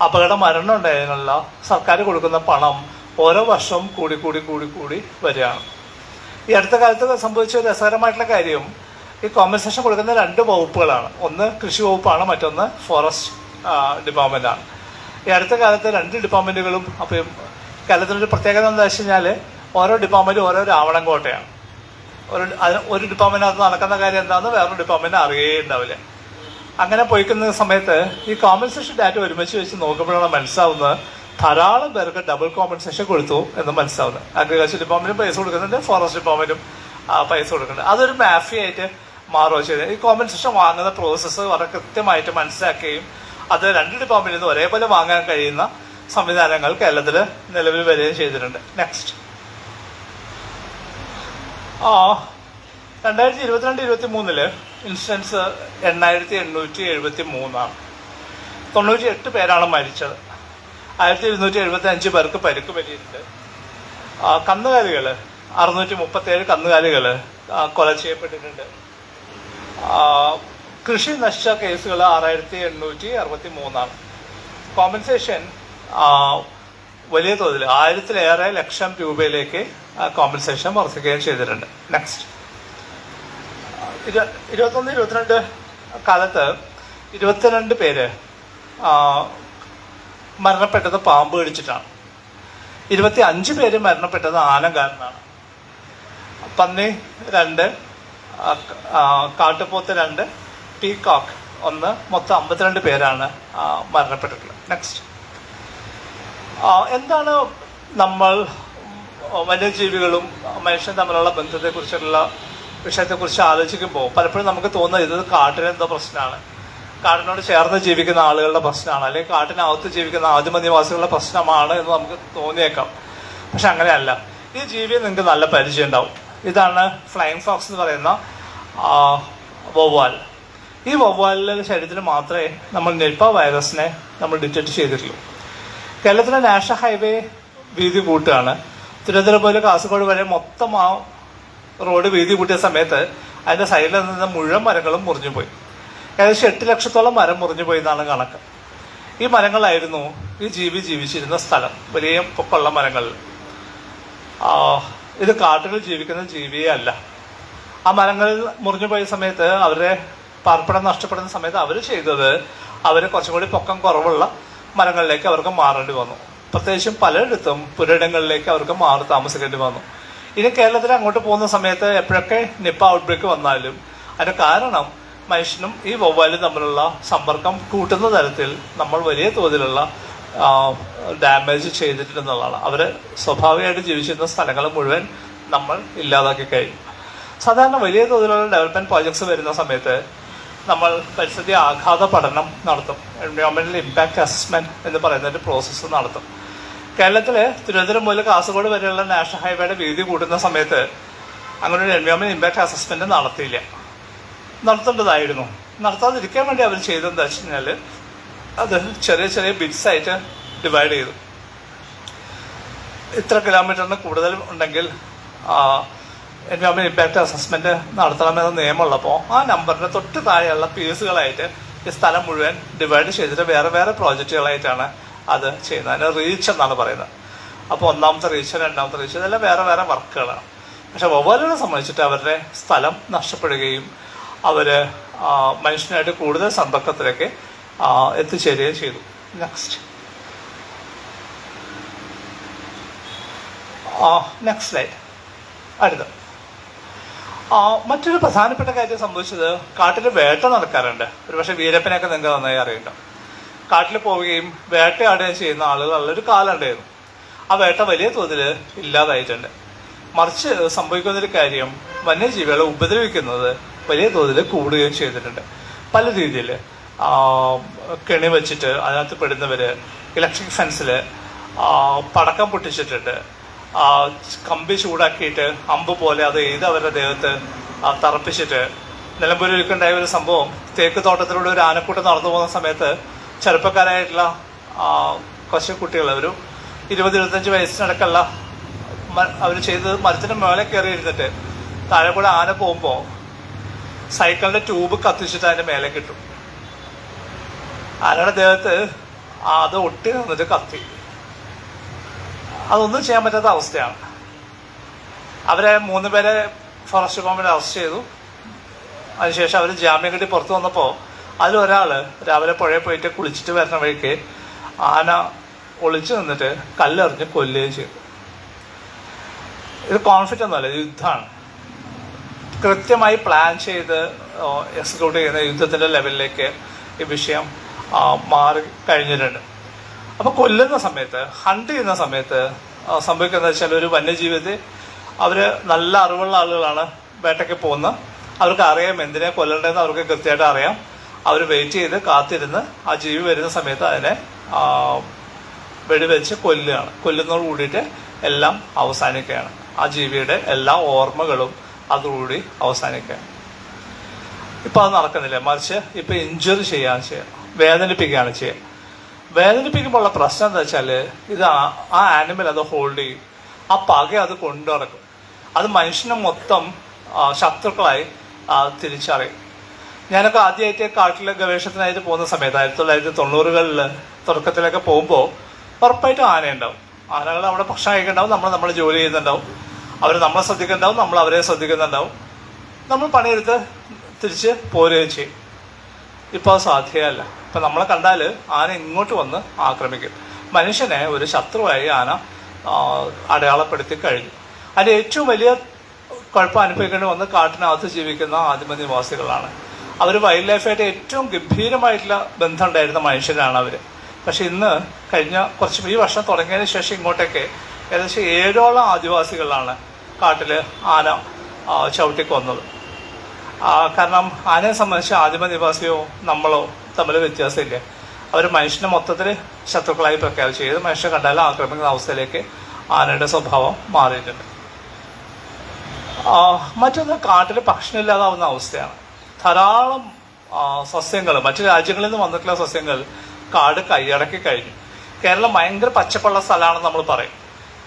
അപകട മരണം ഉണ്ടായതിനുള്ള സർക്കാർ കൊടുക്കുന്ന പണം ഓരോ വർഷവും കൂടി വരികയാണ്. ഈ അടുത്ത കാലത്ത് സംഭവിച്ച രസകരമായിട്ടുള്ള കാര്യം, ഈ കോമ്പൻസേഷൻ കൊടുക്കുന്ന 2 വകുപ്പുകളാണ്. ഒന്ന് കൃഷി വകുപ്പാണ്, മറ്റൊന്ന് ഫോറസ്റ്റ് ഡിപ്പാർട്ട്മെന്റാണ്. ഈ അടുത്ത കാലത്ത് 2 ഡിപ്പാർട്ട്മെന്റുകളും, അപ്പം കേരളത്തിനൊരു പ്രത്യേകത എന്താ വെച്ച് കഴിഞ്ഞാൽ ഓരോ ഡിപ്പാർട്ട്മെന്റും ഓരോ രാവണൻ കോട്ടയാണ്. ഒരു ഡിപ്പാർട്ട്മെന്റിനകത്ത് നടക്കുന്ന കാര്യം എന്താണെന്ന് വേറൊരു ഡിപ്പാർട്ട്മെന്റ് അറിയുകയേ ഉണ്ടാവില്ല. അങ്ങനെ പോയിക്കുന്ന സമയത്ത് ഈ കോമ്പൻസേഷൻ ഡാറ്റ ഒരുമിച്ച് വെച്ച് നോക്കുമ്പോഴാണ് മനസ്സിലാവുന്നത് ധാരാളം പേർക്ക് ഡബിൾ കോമ്പൻസേഷൻ കൊടുത്തു എന്ന് മനസ്സിലാവുന്നത്. അഗ്രികൾച്ചർ ഡിപ്പാർട്ട്മെന്റും പൈസ കൊടുക്കുന്നുണ്ട്, ഫോറസ്റ്റ് ഡിപ്പാർട്ട്മെന്റും പൈസ കൊടുക്കുന്നുണ്ട്. അതൊരു മാഫിയായിട്ട് മാറുകയോ ചെയ്തത്. ഈ കോമ്പൻസേഷൻ വാങ്ങുന്ന പ്രോസസ്സ് വളരെ കൃത്യമായിട്ട് മനസ്സിലാക്കുകയും അത് 2 ഡിപ്പാർട്ട്മെന്റിൽ നിന്ന് ഒരേപോലെ വാങ്ങാൻ കഴിയുന്ന സംവിധാനങ്ങൾ കേരളത്തിൽ നിലവിൽ വരികയും ചെയ്തിട്ടുണ്ട്. നെക്സ്റ്റ്, 2022-23 ഇൻസിഡൻസ് 8873 98 പേരാണ് മരിച്ചത്. 1275 പേർക്ക് പരിക്ക് പറ്റിയിട്ടുണ്ട്. കന്നുകാലികൾ 637 കന്നുകാലികൾ കൊല ചെയ്യപ്പെട്ടിട്ടുണ്ട്. കൃഷി നശിച്ച കേസുകൾ 6863. കോമ്പൻസേഷൻ വലിയ തോതിൽ 1000-ലേറെ ലക്ഷം രൂപയിലേക്ക് കോമ്പൻസേഷൻ വർദ്ധിക്കുകയും ചെയ്തിട്ടുണ്ട്. നെക്സ്റ്റ്, 21-22 കാലത്ത് 22 പേര് മരണപ്പെട്ടത് പാമ്പ് കടിച്ചിട്ടാണ്. 25 പേര് മരണപ്പെട്ടത് ആന കാരണമാണ്. പന്നി 2, കാട്ടുപോത്ത് 2, പീകോക്ക് 1, മൊത്തം 52 പേരാണ് മരണപ്പെട്ടിട്ടുള്ളത്. നെക്സ്റ്റ്, എന്താണ് നമ്മൾ വന്യജീവികളും മനുഷ്യനും തമ്മിലുള്ള ബന്ധത്തെക്കുറിച്ചുള്ള വിഷയത്തെക്കുറിച്ച് ആലോചിക്കുമ്പോൾ പലപ്പോഴും നമുക്ക് തോന്നുന്നത് ഇത് കാട്ടിനെന്തോ പ്രശ്നമാണ്, കാട്ടിനോട് ചേർന്ന് ജീവിക്കുന്ന ആളുകളുടെ പ്രശ്നമാണ്, അല്ലെങ്കിൽ കാട്ടിനകത്ത് ജീവിക്കുന്ന ആദിമനിവാസികളുടെ പ്രശ്നമാണ് എന്ന് നമുക്ക് തോന്നിയേക്കാം. പക്ഷെ അങ്ങനെയല്ല. ഈ ജീവിയെ നിങ്ങൾക്ക് നല്ല പരിചയം ഉണ്ടാവും. ഇതാണ് ഫ്ലൈയിങ് ഫോക്സ് എന്ന് പറയുന്ന വവ്വാൽ. ഈ വവ്വാലിന്റെ ശരീരത്തിൽ മാത്രമേ നമ്മൾ നിപ്പ വൈറസിനെ നമ്മൾ ഡിറ്റക്ട് ചെയ്തിട്ടുള്ളൂ. കേരളത്തിലെ നാഷണൽ ഹൈവേ വീതി കൂട്ടുകയാണ്. തിരുവനന്തപുരം പോലെ കാസർഗോഡ് വരെ മൊത്തം ആ റോഡ് വീതി കൂട്ടിയ സമയത്ത് അതിന്റെ സൈഡിൽ നിന്ന് മുഴുവൻ മരങ്ങളും മുറിഞ്ഞുപോയി. ഏകദേശം 8 ലക്ഷത്തോളം മരം മുറിഞ്ഞുപോയി എന്നാണ് കണക്ക്. ഈ മരങ്ങളായിരുന്നു ഈ ജീവി ജീവിച്ചിരുന്ന സ്ഥലം. വലിയ പൊക്കമുള്ള മരങ്ങളിൽ. ഇത് കാട്ടുകളിൽ ജീവിക്കുന്ന ജീവിയേ അല്ല. ആ മരങ്ങളിൽ മുറിഞ്ഞു പോയ സമയത്ത് അവരുടെ പാർപ്പിടം നഷ്ടപ്പെടുന്ന സമയത്ത് അവർ ചെയ്തത്, അവർ കുറച്ചും കൂടി പൊക്കം കുറവുള്ള മരങ്ങളിലേക്ക് അവർക്ക് മാറേണ്ടി വന്നു. പ്രത്യേകിച്ചും പലയിടത്തും പുരയിടങ്ങളിലേക്ക് അവർക്ക് മാറി താമസിക്കേണ്ടി വന്നു. ഇനി കേരളത്തിൽ അങ്ങോട്ട് പോകുന്ന സമയത്ത് എപ്പോഴൊക്കെ നിപ്പ ഔട്ട്ബ്രേക്ക് വന്നാലും അതിന് കാരണം മനുഷ്യനും ഈ വവ്വാലും തമ്മിലുള്ള സമ്പർക്കം കൂട്ടുന്ന തരത്തിൽ നമ്മൾ വലിയ തോതിലുള്ള ഡാമേജ് ചെയ്തിട്ടുണ്ടെന്നുള്ളതാണ്. അവർ സ്വാഭാവികമായിട്ട് ജീവിച്ചിരുന്ന സ്ഥലങ്ങൾ മുഴുവൻ നമ്മൾ ഇല്ലാതാക്കി കഴിഞ്ഞു. സാധാരണ വലിയ തോതിലുള്ള ഡെവലപ്മെന്റ് പ്രോജക്ട്സ് വരുന്ന സമയത്ത് നമ്മൾ പരിസ്ഥിതി ആഘാത പഠനം നടത്തും. എൻവയോൺമെന്റൽ ഇമ്പാക്ട് അസസ്മെന്റ് എന്ന് പറയുന്ന ഒരു പ്രോസസ്സ് നടത്തും. കേരളത്തിൽ തിരുവനന്തപുരം മുതൽ കാസർഗോഡ് വരെയുള്ള നാഷണൽ ഹൈവേയുടെ വീതി കൂടുന്ന സമയത്ത് അങ്ങനെ ഒരു എൻവയോൺമെന്റ് ഇമ്പാക്ട് അസസ്മെന്റ് നടത്തിയില്ല. നടത്തേണ്ടതായിരുന്നു. നടത്താതിരിക്കാൻ വേണ്ടി അവർ ചെയ്തതെന്ന് വെച്ച് കഴിഞ്ഞാൽ അത് ചെറിയ ചെറിയ ബിറ്റ്സ് ആയിട്ട് ഡിവൈഡ് ചെയ്തു. ഇത്ര കിലോമീറ്ററിന് കൂടുതൽ ഉണ്ടെങ്കിൽ എൻവയോൺമെന്റ് ഇമ്പാക്ട് അസസ്മെന്റ് നടത്തണമെന്ന നിയമമുള്ളപ്പോൾ ആ നമ്പറിന് തൊട്ട് താഴെയുള്ള പീസുകളായിട്ട് ഈ സ്ഥലം മുഴുവൻ ഡിവൈഡ് ചെയ്തിട്ട് വേറെ വേറെ പ്രോജക്റ്റുകളായിട്ടാണ് അത് ചെയ്യുന്നത്. അതിന് റീച്ച് എന്നാണ് പറയുന്നത്. അപ്പോൾ ഒന്നാമത്തെ റീച്ച്, രണ്ടാമത്തെ റീച്ച്, ഇതെല്ലാം വേറെ വേറെ വർക്കുകളാണ്. പക്ഷെ വവ്വാലുകളെ സംബന്ധിച്ചിട്ട് അവരുടെ സ്ഥലം നഷ്ടപ്പെടുകയും അവർ മനുഷ്യനായിട്ട് കൂടുതൽ സമ്പർക്കത്തിലേക്ക് എത്തിച്ചേരുകയും ചെയ്തു. Next slide. അടുത്ത മറ്റൊരു പ്രധാനപ്പെട്ട കാര്യം സംഭവിച്ചത്, കാട്ടിൽ വേട്ട നടക്കാറുണ്ട്. ഒരുപക്ഷെ വീരപ്പനെയൊക്കെ നിങ്ങൾക്ക് നന്നായി അറിയുന്നുണ്ട്. കാട്ടിൽ പോവുകയും വേട്ടയാടുകയും ചെയ്യുന്ന ആളുകളുള്ളൊരു കാലം ഉണ്ടായിരുന്നു. ആ വേട്ട വലിയ തോതിൽ ഇല്ലാതായിട്ടുണ്ട്. മറിച്ച് സംഭവിക്കുന്നൊരു കാര്യം, വന്യജീവികളെ ഉപദ്രവിക്കുന്നത് വലിയ തോതിൽ കൂടുകയും ചെയ്തിട്ടുണ്ട്. പല രീതിയിൽ കെണി വെച്ചിട്ട് അതിനകത്ത് പെടുന്നവര്, ഇലക്ട്രിക് ഫെൻസിൽ പടക്കം പൊട്ടിച്ചിട്ടുണ്ട്, കമ്പി ചൂടാക്കിയിട്ട് അമ്പ് പോലെ അത് എഴുതി അവരുടെ ദേഹത്ത് തറപ്പിച്ചിട്ട്. നിലമ്പൂരിലേക്കുണ്ടായ ഒരു സംഭവം, തേക്ക് തോട്ടത്തിലൂടെ ഒരു ആനക്കൂട്ടം നടന്നു പോകുന്ന സമയത്ത് ചെറുപ്പക്കാരായിട്ടുള്ള കുറച്ച് കുട്ടികൾ, ഒരു 20-25 വയസ്സിനടക്കല്ല, അവർ ചെയ്തത് മരത്തിന്റെ മേലെ കയറി ഇരുന്നിട്ട് താഴെ കൂടെ ആന പോകുമ്പോൾ സൈക്കിളിന്റെ ട്യൂബ് കത്തിച്ചിട്ട് അതിന്റെ മേലെ കിട്ടും. ആനയുടെ ദേഹത്ത് അത് ഒട്ടി നിന്നിട്ട് കത്തി. അതൊന്നും ചെയ്യാൻ പറ്റാത്ത അവസ്ഥയാണ്. അവരെ 3 പേരെ ഫോറസ്റ്റ് ഡിപ്പാർട്ട്മെന്റ് അറസ്റ്റ് ചെയ്തു. അതിനുശേഷം അവർ ജാമ്യം കിട്ടി പുറത്തു വന്നപ്പോൾ അതിലൊരാള് രാവിലെ പുഴയിൽ പോയിട്ട് കുളിച്ചിട്ട് വരുന്ന വഴിക്ക് ആന ഒളിച്ചു നിന്നിട്ട് കല്ലെറിഞ്ഞ് കൊല്ലുകയും ചെയ്തു. ഇത് കോൺഫ്ലിക്റ്റ് ഒന്നുമല്ല, യുദ്ധമാണ്. കൃത്യമായി പ്ലാൻ ചെയ്ത് എക്സിക്യൂട്ട് ചെയ്യുന്ന യുദ്ധത്തിന്റെ ലെവലിലേക്ക് ഈ വിഷയം മാറി കഴിഞ്ഞിട്ടുണ്ട്. അപ്പൊ കൊല്ലുന്ന സമയത്ത്, ഹണ്ട് ചെയ്യുന്ന സമയത്ത് സംഭവിക്കുന്നത് വെച്ചാൽ, ഒരു വന്യജീവിതത്തെ അവര് നല്ല അറിവുള്ള ആളുകളാണ് വേട്ടയ്ക്ക് പോകുന്നത്. അവർക്ക് അറിയാം എന്തിനെ കൊല്ലണ്ടെന്ന് അവർക്ക് കൃത്യമായിട്ട് അറിയാം. അവർ വെയിറ്റ് ചെയ്ത് കാത്തിരുന്ന് ആ ജീവി വരുന്ന സമയത്ത് അതിനെ വെടിവെച്ച് കൊല്ലുകയാണ്. കൊല്ലുന്നതോട് കൂടിയിട്ട് എല്ലാം അവസാനിക്കുകയാണ്. ആ ജീവിയുടെ എല്ലാ ഓർമ്മകളും അതോടുകൂടി അവസാനിക്കുകയാണ്. ഇപ്പൊ അത് നടക്കുന്നില്ല. മറിച്ച് ഇപ്പൊ ഇഞ്ചുറി ചെയ്യുക, വേദനിപ്പിക്കുകയാണ് ചെയ്യുക. വേദനിപ്പിക്കുമ്പോഴുള്ള പ്രശ്നം എന്താ വെച്ചാൽ, ഇത് ആ ആനിമൽ അത് ഹോൾഡ് ചെയ്യും. ആ പക അത് കൊണ്ടു നടക്കും. അത് മനുഷ്യനെ മൊത്തം ശത്രുക്കളായി തിരിച്ചറിയും. ഞാനൊക്കെ ആദ്യമായിട്ട് കാട്ടിലെ ഗവേഷണത്തിനായിട്ട് പോകുന്ന സമയത്ത് 1990കളിൽ തുടക്കത്തിലൊക്കെ പോകുമ്പോൾ ഉറപ്പായിട്ടും ആനയുണ്ടാവും. ആനകൾ അവിടെ ഭക്ഷണം കഴിക്കുന്നുണ്ടാവും, നമ്മൾ ജോലി ചെയ്യുന്നുണ്ടാവും. അവർ നമ്മളെ ശ്രദ്ധിക്കുന്നുണ്ടാവും, നമ്മൾ അവരെ ശ്രദ്ധിക്കുന്നുണ്ടാവും. നമ്മൾ പണിയെടുത്ത് തിരിച്ച് പോരുകയും ചെയ്യും. ഇപ്പൊ അത് സാധ്യമല്ല. ഇപ്പൊ നമ്മളെ കണ്ടാൽ ആന ഇങ്ങോട്ട് വന്ന് ആക്രമിക്കും. മനുഷ്യനെ ഒരു ശത്രുവായി ആന അടയാളപ്പെടുത്തി കഴിഞ്ഞു. അതിന്റെ ഏറ്റവും വലിയ കുഴപ്പം അനുഭവിക്കേണ്ടി വന്ന് കാട്ടിനകത്ത് ജീവിക്കുന്ന ആദിമനിവാസികളാണ്. അവർ വൈൽഡ് ലൈഫായിട്ട് ഏറ്റവും ഗംഭീരമായിട്ടുള്ള ബന്ധം ഉണ്ടായിരുന്ന മനുഷ്യരാണ് അവർ. പക്ഷെ ഇന്ന് കഴിഞ്ഞ ഈ വർഷം തുടങ്ങിയതിന് ശേഷം ഇങ്ങോട്ടേക്ക് ഏകദേശം 7ഓളം ആദിവാസികളാണ് കാട്ടില് ആന ചവിട്ടിക്കൊന്നത്. കാരണം ആനയെ സംബന്ധിച്ച് ആദിമനിവാസിയോ നമ്മളോ തമ്മിൽ വ്യത്യാസമില്ല. അവർ മനുഷ്യനെ മൊത്തത്തിൽ ശത്രുക്കളായി പ്രഖ്യാപിച്ചു. ഏത് മനുഷ്യനെ കണ്ടാലും ആക്രമിക്കുന്ന അവസ്ഥയിലേക്ക് ആനയുടെ സ്വഭാവം മാറിയിട്ടുണ്ട്. മറ്റൊന്ന്, കാട്ടിൽ ഭക്ഷണമില്ലാതാവുന്ന അവസ്ഥയാണ്. ധാരാളം സസ്യങ്ങൾ, മറ്റു രാജ്യങ്ങളിൽ നിന്ന് വന്നിട്ടുള്ള സസ്യങ്ങൾ കാട് കൈയടക്കി കഴിഞ്ഞു. കേരളം ഭയങ്കര പച്ചപ്പുള്ള സ്ഥലമാണെന്ന് നമ്മൾ പറയും.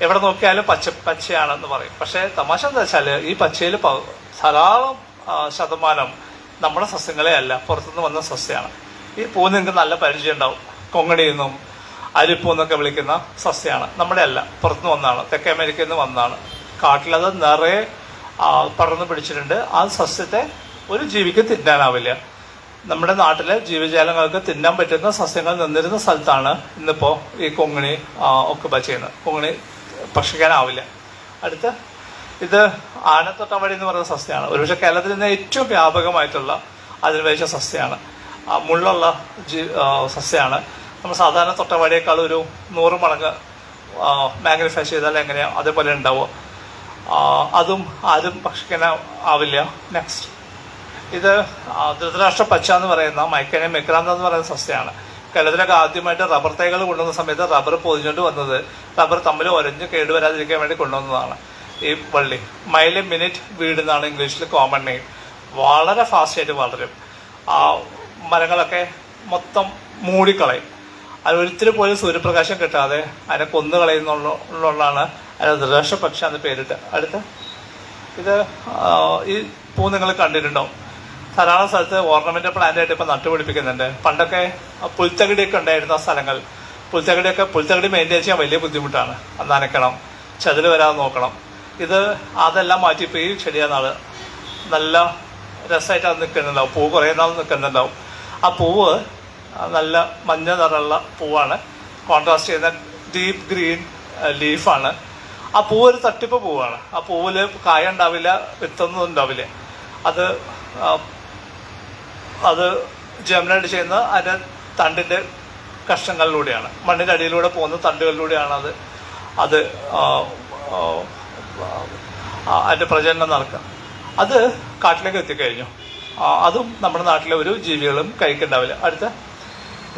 എവിടെ നോക്കിയാലും പച്ചയാണെന്ന് പറയും. പക്ഷെ തമാശ എന്താ വെച്ചാൽ, ഈ പച്ചയിൽ ധാരാളം ശതമാനം നമ്മുടെ സസ്യങ്ങളെ അല്ല, പുറത്തുനിന്ന് വന്ന സസ്യമാണ്. ഈ പൂ നിങ്ങൾക്ക് നല്ല പരിചയം ഉണ്ടാവും. കൊങ്ങണി എന്നും അരിപ്പൂ എന്നൊക്കെ വിളിക്കുന്ന സസ്യമാണ്. നമ്മുടെ അല്ല, പുറത്തുനിന്ന് വന്നതാണ്, തെക്കേ അമേരിക്കയിൽ നിന്ന് വന്നതാണ്. കാട്ടിലത് നിറയെ പടർന്നു പിടിച്ചിട്ടുണ്ട്. ആ സസ്യത്തെ ഒരു ജീവിക്ക് തിന്നാനാവില്ല. നമ്മുടെ നാട്ടിലെ ജീവജാലങ്ങൾക്ക് തിന്നാൻ പറ്റുന്ന സസ്യങ്ങൾ നിന്നിരുന്ന സ്ഥലത്താണ് ഇന്നിപ്പോൾ ഈ കൊങ്ങിണി ഒക്കെ ചെയ്യുന്നത്. കൊങ്ങിണി ഭക്ഷിക്കാനാവില്ല. അടുത്ത് ഇത് ആനത്തൊട്ടവടി എന്ന് പറയുന്ന സസ്യമാണ്. ഒരുപക്ഷെ കേരളത്തിൽ നിന്ന് ഏറ്റവും വ്യാപകമായിട്ടുള്ള അധിനിവേശ സസ്യമാണ്. മുള്ളുള്ള സസ്യമാണ്. നമ്മൾ സാധാരണ തൊട്ടവടിയേക്കാൾ ഒരു 100 മടങ്ങ് മാഗ്നിഫൈ ചെയ്താൽ എങ്ങനെയാണ് അതേപോലെ ഉണ്ടാവുക. അതും ആരും ഭക്ഷിക്കാൻ ആവില്ല. നെക്സ്റ്റ് ഇത് ധൃതരാഷ്ട്ര പച്ച എന്ന് പറയുന്ന മൈക്കനെ മെക്രാന്ത എന്ന് പറയുന്ന സസ്യമാണ്. കേരളത്തിലൊക്കെ ആദ്യമായിട്ട് റബ്ബർ തൈകൾ കൊണ്ടുവന്ന സമയത്ത് റബ്ബർ പൊതിഞ്ഞുകൊണ്ട് വന്നത് റബ്ബർ തമ്മിൽ ഒരഞ്ഞ് കേടുവരാതിരിക്കാൻ വേണ്ടി കൊണ്ടുവന്നതാണ് ഈ വള്ളി. മൈല് മിനിറ്റ് വീട് എന്നാണ് ഇംഗ്ലീഷിൽ കോമൺ നെയിം. വളരെ ഫാസ്റ്റായിട്ട് വളരും. മരങ്ങളൊക്കെ മൊത്തം മൂടിക്കളയും. അത് ഒരിത്തിരി പോലും സൂര്യപ്രകാശം കിട്ടാതെ അതിനെ കൊന്നു കളയുന്നുള്ളതാണ് അതിന് ധൃതരാഷ്ട്ര പക്ഷി എന്ന് പേരിട്ട്. അടുത്ത് ഇത് ഈ പൂ നിങ്ങൾ കണ്ടിട്ടുണ്ടാവും. ധാരാളം സ്ഥലത്ത് ഓർണമെന്റൽ പ്ലാന്റ് ആയിട്ട് ഇപ്പം നട്ടുപിടിപ്പിക്കുന്നുണ്ട്. പണ്ടൊക്കെ പുൽത്തകിടിയൊക്കെ ഉണ്ടായിരുന്ന സ്ഥലങ്ങൾ, പുൽത്തകിടി മെയിൻറ്റെയിൻ ചെയ്യാൻ വലിയ ബുദ്ധിമുട്ടാണ്. അത് നനയ്ക്കണം, ചതില് വരാതെ നോക്കണം. അതെല്ലാം മാറ്റി ഇപ്പോൾ ഈ ചെടിയാന്നാള് നല്ല രസമായിട്ട് അത് നിൽക്കുന്നുണ്ടാവും. പൂ കുറേ നാൾ നിൽക്കുന്നുണ്ടാവും. ആ പൂവ് നല്ല മഞ്ഞ നിറമുള്ള പൂവാണ്. കോൺട്രാസ്റ്റ് ചെയ്യുന്ന ഡീപ്പ് ഗ്രീൻ ലീഫാണ്. ആ പൂവ് ഒരു തട്ടിപ്പ് പൂവാണ്. ആ പൂവിൽ കായ ഉണ്ടാവില്ല, വിത്തൊന്നും ഉണ്ടാവില്ല. അത് ജെമിനേറ്റ് ചെയ്യുന്ന അതിൻ്റെ തണ്ടിൻ്റെ കഷ്ണങ്ങളിലൂടെയാണ്, മണ്ണിൻ്റെ അടിയിലൂടെ പോകുന്ന തണ്ടുകളിലൂടെയാണ് അത് അതിൻ്റെ പ്രജനനം നടക്കുക. അത് കാട്ടിലേക്ക് എത്തിക്കഴിഞ്ഞു. അതും നമ്മുടെ നാട്ടിലെ ഒരു ജീവികളും കഴിക്കുന്നുണ്ടാവില്ല.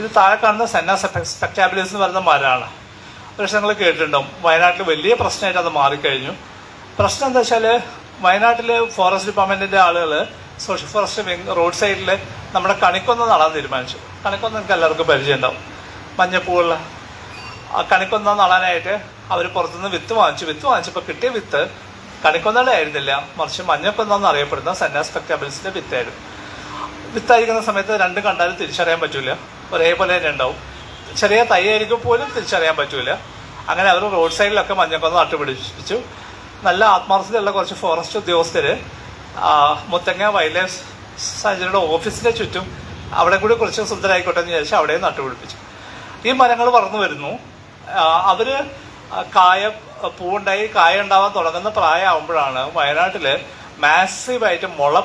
ഇത് താഴെ കാണുന്ന സെന്ന സ്പെക്ടാബുലസ് എന്ന് പറയുന്ന മരമാണ്. പക്ഷെ നിങ്ങൾ കേട്ടിട്ടുണ്ടാവും, വയനാട്ടിൽ വലിയ പ്രശ്നമായിട്ട് അത് മാറിക്കഴിഞ്ഞു. പ്രശ്നം എന്താ വെച്ചാൽ വയനാട്ടിൽ ഫോറസ്റ്റ് ഡിപ്പാർട്ട്മെന്റിന്റെ ആളുകൾ സോഷ്യൽ ഫോറസ്റ്റ് വിങ് റോഡ് സൈഡിൽ നമ്മുടെ കണിക്കൊന്ന നടാൻ തീരുമാനിച്ചു. കണിക്കൊന്ന നിങ്ങൾക്ക് എല്ലാവർക്കും പരിചയം ഉണ്ടാവും, മഞ്ഞപ്പൂവുള്ള. കണിക്കൊന്ന നടാനായിട്ട് അവർ പുറത്തുനിന്ന് വിത്ത് വാങ്ങിച്ചപ്പോൾ കിട്ടിയ വിത്ത് കണിക്കൊന്നയുടെ ആയിരുന്നില്ല, മറിച്ച് മഞ്ഞക്കൊന്ന എന്നറിയപ്പെടുന്ന സെന്ന സ്പെക്ടാബിൾസിന്റെ വിത്തായിരുന്നു. വിത്തായിരിക്കുന്ന സമയത്ത് രണ്ടും കണ്ടാലും തിരിച്ചറിയാൻ പറ്റൂല, ഒരേപോലെ തന്നെ ഉണ്ടാവും. ചെറിയ തൈ ആയിരിക്കും പോലും തിരിച്ചറിയാൻ പറ്റൂല. അങ്ങനെ അവർ റോഡ് സൈഡിലൊക്കെ മഞ്ഞക്കൊന്ന നട്ടുപിടിപ്പിച്ചു. നല്ല ആത്മാർത്ഥതയുള്ള കുറച്ച് ഫോറസ്റ്റ് ഉദ്യോഗസ്ഥര് മുത്തങ്ങ വൈൽഡ് ലൈഫ് സാഞ്ചുറിയുടെ ഓഫീസിന്റെ ചുറ്റും അവിടെ കൂടി കുറച്ച് സുന്ദരമായിക്കോട്ടെ എന്ന് വിചാരിച്ച് അവിടെയും നട്ടുപിടിപ്പിച്ചു. ഈ മരങ്ങൾ വളർന്നു വരുന്നു. അവര് പൂവുണ്ടായി കായ ഉണ്ടാവാൻ തുടങ്ങുന്ന പ്രായമാകുമ്പോഴാണ് വയനാട്ടില് മാസീവായിട്ട് മുള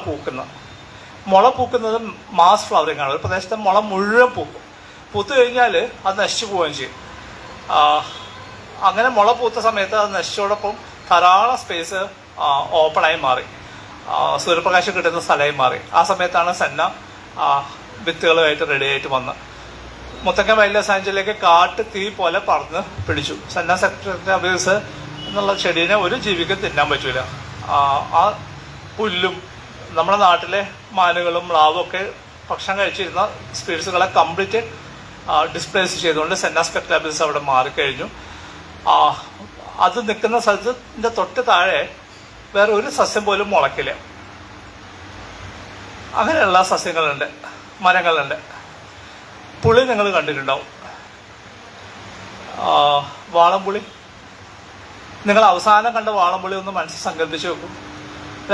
പൂക്കുന്നത് മാസ് ഫ്ലവറിംഗ് ആണ്. ഒരു പ്രദേശത്തെ മുള മുഴുവൻ പൂക്കും. പൂത്ത് കഴിഞ്ഞാൽ അത് നശിച്ചു പോവുകയും ചെയ്യും. അങ്ങനെ മുള പൂത്ത സമയത്ത് അത് നശിച്ചോടൊപ്പം ധാരാളം സ്പേസ് ഓപ്പണായി മാറി, സൂര്യപ്രകാശം കിട്ടുന്ന സ്ഥലമായി മാറി. ആ സമയത്താണ് സെന്ന വിത്തുകളുമായിട്ട് റെഡിയായിട്ട് വന്ന് മുത്തങ്ങ വൈൽഡ് ലൈഫ് സാഞ്ചുറിയിലേക്ക് കാട്ട് തീ പോലെ പറന്ന് പിടിച്ചു. സെന്ന സ്പെക്ടാബിൾസ് എന്നുള്ള ചെടീനെ ഒരു ജീവിക്കും തിന്നാൻ പറ്റൂല. ആ പുല്ലും നമ്മുടെ നാട്ടിലെ മാനുകളും മ്ലാവും ഒക്കെ ഭക്ഷണം കഴിച്ചിരുന്ന സ്പീഡ്സുകളെ കംപ്ലീറ്റ് ഡിസ്പ്ലേസ് ചെയ്തുകൊണ്ട് സെന്ന സ്പെക്ടാബിൾസ് അവിടെ മാറിക്കഴിഞ്ഞു. അത് നിൽക്കുന്ന സ്ഥലത്തിന്റെ തൊട്ട് താഴെ വേറെ ഒരു സസ്യം പോലും മുളക്കില്ല. അങ്ങനെയുള്ള സസ്യങ്ങളുണ്ട്, മരങ്ങളുണ്ട്. പുളി നിങ്ങൾ കണ്ടിട്ടുണ്ടാവും, വാളംപുളി. നിങ്ങൾ അവസാനം കണ്ട വാളംപുളി ഒന്ന് മനസ്സിൽ സങ്കല്പിച്ച് വെക്കും.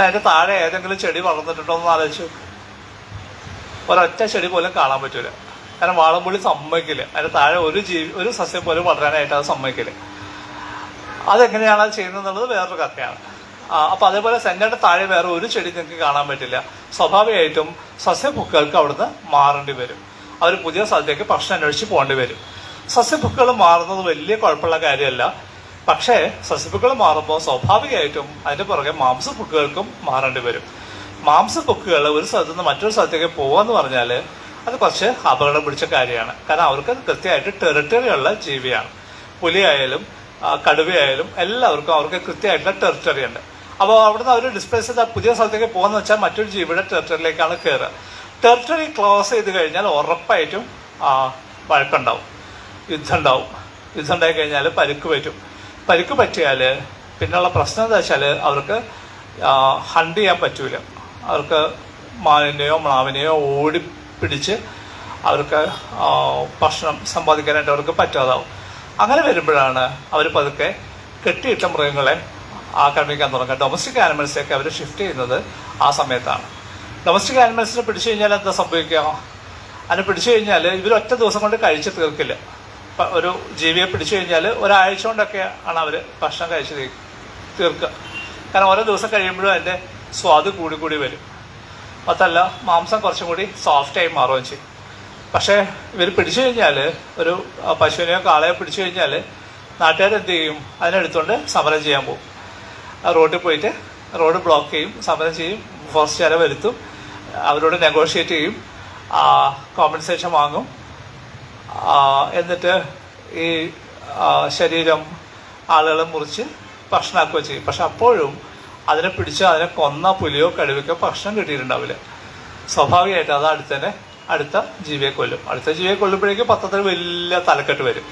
അതിന്റെ താഴെ ഏതെങ്കിലും ചെടി വളർന്നിട്ടുണ്ടോ എന്ന് ആലോചിച്ച് വെക്കും. ഒരൊറ്റ ചെടി പോലും കാണാൻ പറ്റൂല. കാരണം വാളംപുളി സമ്മതിക്കില്ല. അതിന്റെ താഴെ ഒരു സസ്യം പോലും വളരാനായിട്ട് അത് സമ്മതിക്കില്ല. അതെങ്ങനെയാണ് അത് ചെയ്യുന്നത് എന്നുള്ളത് വേറൊരു കഥയാണ്. അപ്പൊ അതേപോലെ സെന്നയുടെ താഴെ വേറെ ഒരു ചെടി നിങ്ങൾക്ക് കാണാൻ പറ്റില്ല. സ്വാഭാവികമായിട്ടും സസ്യഭുക്കുകൾക്ക് അവിടുന്ന് മാറേണ്ടി വരും. അവർ പുതിയ സ്ഥലത്തേക്ക് ഭക്ഷണം അന്വേഷിച്ച് പോകേണ്ടി വരും. സസ്യഭുക്കുകൾ മാറുന്നത് വലിയ കുഴപ്പമുള്ള കാര്യമല്ല. പക്ഷേ സസ്യഭുക്കുകൾ മാറുമ്പോൾ സ്വാഭാവികമായിട്ടും അതിന്റെ പുറകെ മാംസഭുക്കുകൾക്കും മാറേണ്ടി വരും. മാംസഭുക്കുകൾ ഒരു സ്ഥലത്ത് നിന്ന് മറ്റൊരു സ്ഥലത്തേക്ക് പോവാന്ന് പറഞ്ഞാൽ അത് കുറച്ച് അപകടം പിടിച്ച കാര്യമാണ്. കാരണം അവർക്ക് കൃത്യമായിട്ട് ടെറിട്ടറി ഉള്ള ജീവിയാണ്. പുലിയായാലും കടുവയായാലും എല്ലാവർക്കും അവർക്ക് കൃത്യമായിട്ടുള്ള ടെറിട്ടറി ഉണ്ട്. അപ്പോൾ അവിടുന്ന് അവർ ഡിസ്പ്ലേസ് ചെയ്ത പുതിയ സ്ഥലത്തേക്ക് പോകുന്ന വെച്ചാൽ മറ്റൊരു ജീവിയുടെ ടെറിട്ടറിയിലേക്കാണ് കയറുക. ടെറിട്ടറി ക്ലോസ് ചെയ്ത് കഴിഞ്ഞാൽ ഉറപ്പായിട്ടും വഴക്കുണ്ടാവും, യുദ്ധം ഉണ്ടായി കഴിഞ്ഞാൽ പരിക്ക് പറ്റിയാൽ പിന്നെയുള്ള പ്രശ്നം എന്താ വെച്ചാൽ അവർക്ക് ഹണ്ട് ചെയ്യാൻ പറ്റൂല. അവർക്ക് മാനിനെയോ മ്ലാവിനെയോ ഓടിപ്പിടിച്ച് അവർക്ക് ഭക്ഷണം സമ്പാദിക്കാനായിട്ട് അവർക്ക് പറ്റാതാവും. അങ്ങനെ വരുമ്പോഴാണ് അവർ പതുക്കെ കെട്ടിയിട്ട മൃഗങ്ങളെ ആക്രമിക്കാൻ തുടങ്ങുക. ഡൊമസ്റ്റിക് ആനിമൽസൊക്കെ അവർ ഷിഫ്റ്റ് ചെയ്യുന്നത് ആ സമയത്താണ്. ഡൊമസ്റ്റിക് ആനിമൽസിനെ പിടിച്ചു കഴിഞ്ഞാൽ എന്താ സംഭവിക്കുക? അതിനെ പിടിച്ചു കഴിഞ്ഞാൽ ഇവർ ഒറ്റ ദിവസം കൊണ്ട് കഴിച്ച് തീർക്കില്ല. ഒരു ജീവിയെ പിടിച്ചു കഴിഞ്ഞാൽ ഒരാഴ്ച കൊണ്ടൊക്കെ ആണ് അവർ ഭക്ഷണം കഴിച്ച് തീർക്കുക. കാരണം ഓരോ ദിവസം കഴിയുമ്പോഴും അതിൻ്റെ സ്വാദ് കൂടി വരും. അതല്ല, മാംസം കുറച്ചും കൂടി സോഫ്റ്റായി മാറുകയും ചെയ്യും. പക്ഷേ ഇവർ പിടിച്ചു കഴിഞ്ഞാൽ, ഒരു പശുവിനെയോ കാളയോ പിടിച്ചു കഴിഞ്ഞാൽ നാട്ടുകാരെന്ത് ചെയ്യും? അതിനെടുത്തുകൊണ്ട് സമരം ചെയ്യാൻ പോകും. റോഡിൽ പോയിട്ട് റോഡ് ബ്ലോക്ക് ചെയ്യും, സമരം ചെയ്യും, ഫോറസ്റ്റുകാരെ വരുത്തും, അവരോട് നെഗോഷിയേറ്റ് ചെയ്യും, കോമ്പൻസേഷൻ വാങ്ങും. എന്നിട്ട് ഈ ശരീരം ആളുകൾ മുറിച്ച് ഭക്ഷണമാക്കുകയോ ചെയ്യും. പക്ഷെ അപ്പോഴും അതിനെ പിടിച്ച് അതിനെ കൊന്ന പുലിയോ കടുവയ്ക്കോ ഭക്ഷണം കിട്ടിയിട്ടുണ്ടാവില്ല. സ്വാഭാവികമായിട്ട് അത് അടുത്ത ജീവിയെ കൊല്ലും. അടുത്ത ജീവിയെ കൊല്ലുമ്പോഴേക്കും പത്രത്തിൽ വലിയ തലക്കെട്ട് വരും.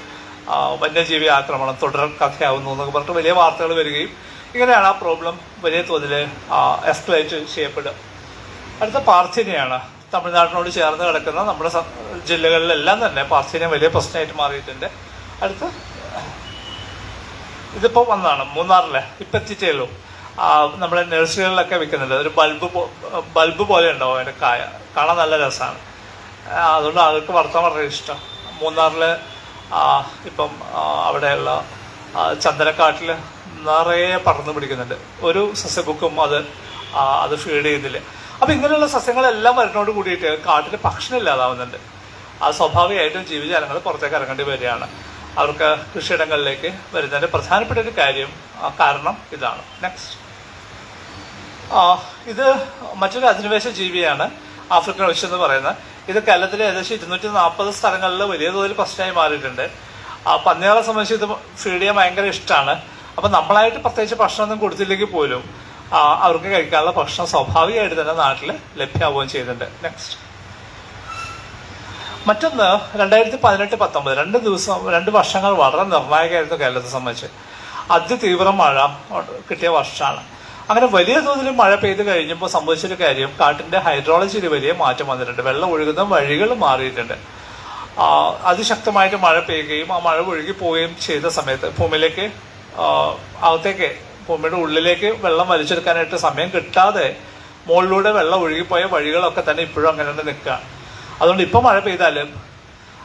വന്യജീവി ആക്രമണം തുടർ കഥയാവുന്നു എന്നൊക്കെ പറഞ്ഞിട്ട് വലിയ വാർത്തകൾ വരികയും ഇങ്ങനെയാണ് ആ പ്രോബ്ലം വലിയ തോതിൽ എസ്കലേറ്റ് ചെയ്യപ്പെടുക. അടുത്ത പാർഥേനിയാണ്. തമിഴ്നാടിനോട് ചേർന്ന് കിടക്കുന്ന നമ്മുടെ ജില്ലകളിലെല്ലാം തന്നെ പാർഥേനിയ വലിയ പ്രശ്നമായിട്ട് മാറിയിട്ടുണ്ട്. അടുത്ത് ഇതിപ്പോൾ വന്നതാണ് മൂന്നാറിലെ, ഇപ്പം എത്തിയിട്ടേയുള്ളൂ. നമ്മുടെ നഴ്സറികളിലൊക്കെ വിൽക്കുന്നുണ്ട്. ഒരു ബൾബ് പോലെ ഉണ്ടാവും അതിൻ്റെ കായ, കാണാൻ നല്ല രസമാണ്. അതുകൊണ്ട് ആൾക്ക് വളർത്താൻ വളരെ ഇഷ്ടം. മൂന്നാറിൽ ഇപ്പം അവിടെയുള്ള ചന്ദനക്കാട്ടിൽ നിറയെ പടർന്നു പിടിക്കുന്നുണ്ട്. ഒരു സസ്യബുക്കും അത് ഫീഡ് ചെയ്യുന്നില്ല. അപ്പം ഇങ്ങനെയുള്ള സസ്യങ്ങളെല്ലാം വരുന്നതോട് കൂടിയിട്ട് കാട്ടിൽ ഭക്ഷണം ഇല്ലാതാവുന്നുണ്ട്. അത് സ്വാഭാവികമായിട്ടും ജീവിജാലങ്ങൾ പുറത്തേക്ക് ഇറങ്ങേണ്ടി വരികയാണ്. അവർക്ക് കൃഷിയിടങ്ങളിലേക്ക് വരുന്നതിൻ്റെ പ്രധാനപ്പെട്ട ഒരു കാരണം ഇതാണ്. നെക്സ്റ്റ്, ഇത് മറ്റൊരു അധിനിവേശ ജീവിയാണ്, ആഫ്രിക്കൻ ഒച്ച് എന്ന് പറയുന്നത്. ഇത് കേരളത്തിലെ ഏകദേശം 240 സ്ഥലങ്ങളിൽ വലിയ തോതിൽ പ്രശ്നമായി മാറിയിട്ടുണ്ട്. പന്നികളെ സംബന്ധിച്ച് ഇത് ഫീഡ് ചെയ്യാൻ ഭയങ്കര ഇഷ്ടമാണ്. അപ്പം നമ്മളായിട്ട് പ്രത്യേകിച്ച് ഭക്ഷണമൊന്നും കൊടുത്തില്ലെങ്കിൽ പോലും അവർക്ക് കഴിക്കാനുള്ള ഭക്ഷണം സ്വാഭാവികമായിട്ട് തന്നെ നാട്ടിൽ ലഭ്യമാവുകയും ചെയ്യുന്നുണ്ട്. നെക്സ്റ്റ്, മറ്റൊന്ന് 2018-19 2 വർഷങ്ങൾ വളരെ നിർണായകമായിരുന്നു കേരളത്തെ സംബന്ധിച്ച്. അതിതീവ്ര മഴ കിട്ടിയ വർഷമാണ്. അങ്ങനെ വലിയ തോതിൽ മഴ പെയ്ത് കഴിഞ്ഞപ്പോൾ സംഭവിച്ചൊരു കാര്യം, കാട്ടിന്റെ ഹൈഡ്രോളജിയിൽ വലിയ മാറ്റം വന്നിട്ടുണ്ട്. വെള്ളം ഒഴുകുന്ന വഴികൾ മാറിയിട്ടുണ്ട്. അതിശക്തമായിട്ട് മഴ പെയ്യുകയും ആ മഴ ഒഴുകി പോവുകയും ചെയ്ത സമയത്ത് ഭൂമിയിലേക്ക് ഭൂമിയുടെ ഉള്ളിലേക്ക് വെള്ളം വലിച്ചെടുക്കാനായിട്ട് സമയം കിട്ടാതെ മുകളിലൂടെ വെള്ളം ഒഴുകിപ്പോയ വഴികളൊക്കെ തന്നെ ഇപ്പോഴും അങ്ങനെ തന്നെ നിൽക്കുകയാണ്. അതുകൊണ്ട് ഇപ്പോൾ മഴ പെയ്താലും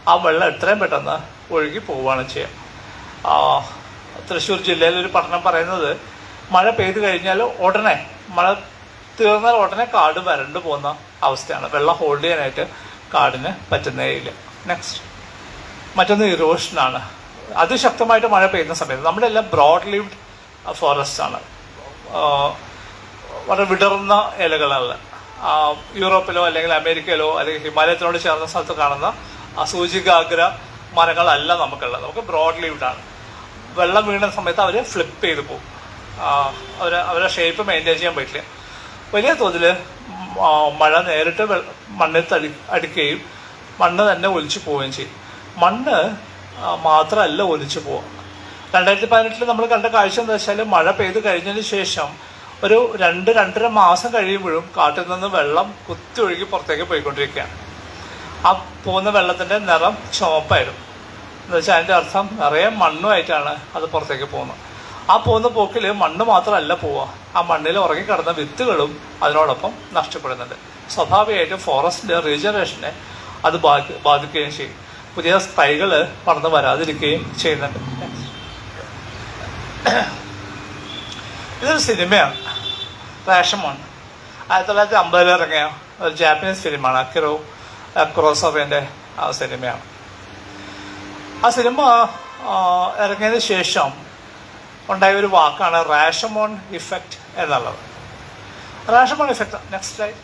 ആ വെള്ളം എത്രയും പെട്ടെന്ന് ഒഴുകി പോവുകയാണ് ചെയ്യുക. തൃശ്ശൂർ ജില്ലയിൽ ഒരു പഠനം പറയുന്നത്, മഴ പെയ്തു കഴിഞ്ഞാൽ മഴ തീർന്നാൽ ഉടനെ കാട് വരണ്ടു പോകുന്ന അവസ്ഥയാണ്. വെള്ളം ഹോൾഡ് ചെയ്യാനായിട്ട് കാടിന് പറ്റുന്നേയില്ല. നെക്സ്റ്റ്, മറ്റൊന്ന് ഇറോഷനാണ്. അതിശക്തമായിട്ട് മഴ പെയ്യുന്ന സമയത്ത് നമ്മുടെ എല്ലാം ബ്രോഡ് ലീവ്ഡ് ഫോറസ്റ്റ് ആണ്, വളരെ വിടർന്ന ഇലകളല്ല. യൂറോപ്പിലോ അല്ലെങ്കിൽ അമേരിക്കയിലോ അല്ലെങ്കിൽ ഹിമാലയത്തിനോട് ചേർന്ന സ്ഥലത്ത് കാണുന്ന സൂചികാഗ്ര മരങ്ങളല്ല നമുക്കുള്ളത്. നമുക്ക് ബ്രോഡ് ലീവ്ഡ് ആണ്. വെള്ളം വീണ സമയത്ത് അവർ ഫ്ലിപ്പ് ചെയ്ത് പോകും. അവരെ ഷേപ്പ് മെയിൻറ്റെയിൻ ചെയ്യാൻ പറ്റില്ല. വലിയ തോതിൽ മഴ നേരിട്ട് മണ്ണിൽ അടിക്കുകയും മണ്ണ് തന്നെ ഒലിച്ചു പോവുകയും ചെയ്യും. മണ്ണ് മാത്രമല്ല ഒലിച്ചു പോവുക. 2018 നമ്മൾ കണ്ട കാഴ്ച എന്താ വെച്ചാൽ, മഴ പെയ്ത് കഴിഞ്ഞതിന് ശേഷം ഒരു 2-2.5 മാസം കഴിയുമ്പോഴും കാട്ടിൽ നിന്ന് വെള്ളം കുത്തി ഒഴുകി പുറത്തേക്ക് പോയിക്കൊണ്ടിരിക്കുകയാണ്. ആ പോകുന്ന വെള്ളത്തിൻ്റെ നിറം ചുവപ്പായിരുന്നു. എന്ന് വെച്ചാൽ അതിൻ്റെ അർത്ഥം നിറയെ മണ്ണുമായിട്ടാണ് അത് പുറത്തേക്ക് പോകുന്നത്. ആ പോകുന്ന പോക്കിൽ മണ്ണ് മാത്രമല്ല പോവുക, ആ മണ്ണിൽ ഉറങ്ങിക്കിടന്ന വിത്തുകളും അതിനോടൊപ്പം നഷ്ടപ്പെടുന്നുണ്ട്. സ്വാഭാവികമായിട്ടും ഫോറസ്റ്റിൻ്റെ റീജനറേഷനെ അത് ബാധിക്കുകയും ചെയ്യും. പുതിയ തൈകൾ വളർന്ന് വരാതിരിക്കുകയും ചെയ്യുന്നുണ്ട്. ഇതൊരു സിനിമയാണ്, റേഷമോൺ. 1950 ഇറങ്ങിയ ഒരു ജാപ്പനീസ് ഫിലിമാണ്. കുറോസാവയുടെ ആ സിനിമയാണ്. ആ സിനിമ ഇറങ്ങിയതിന് ശേഷം ഉണ്ടായ ഒരു വാക്കാണ് റാഷമോൺ ഇഫക്റ്റ് എന്നുള്ളത്. Rashomon effect, next slide.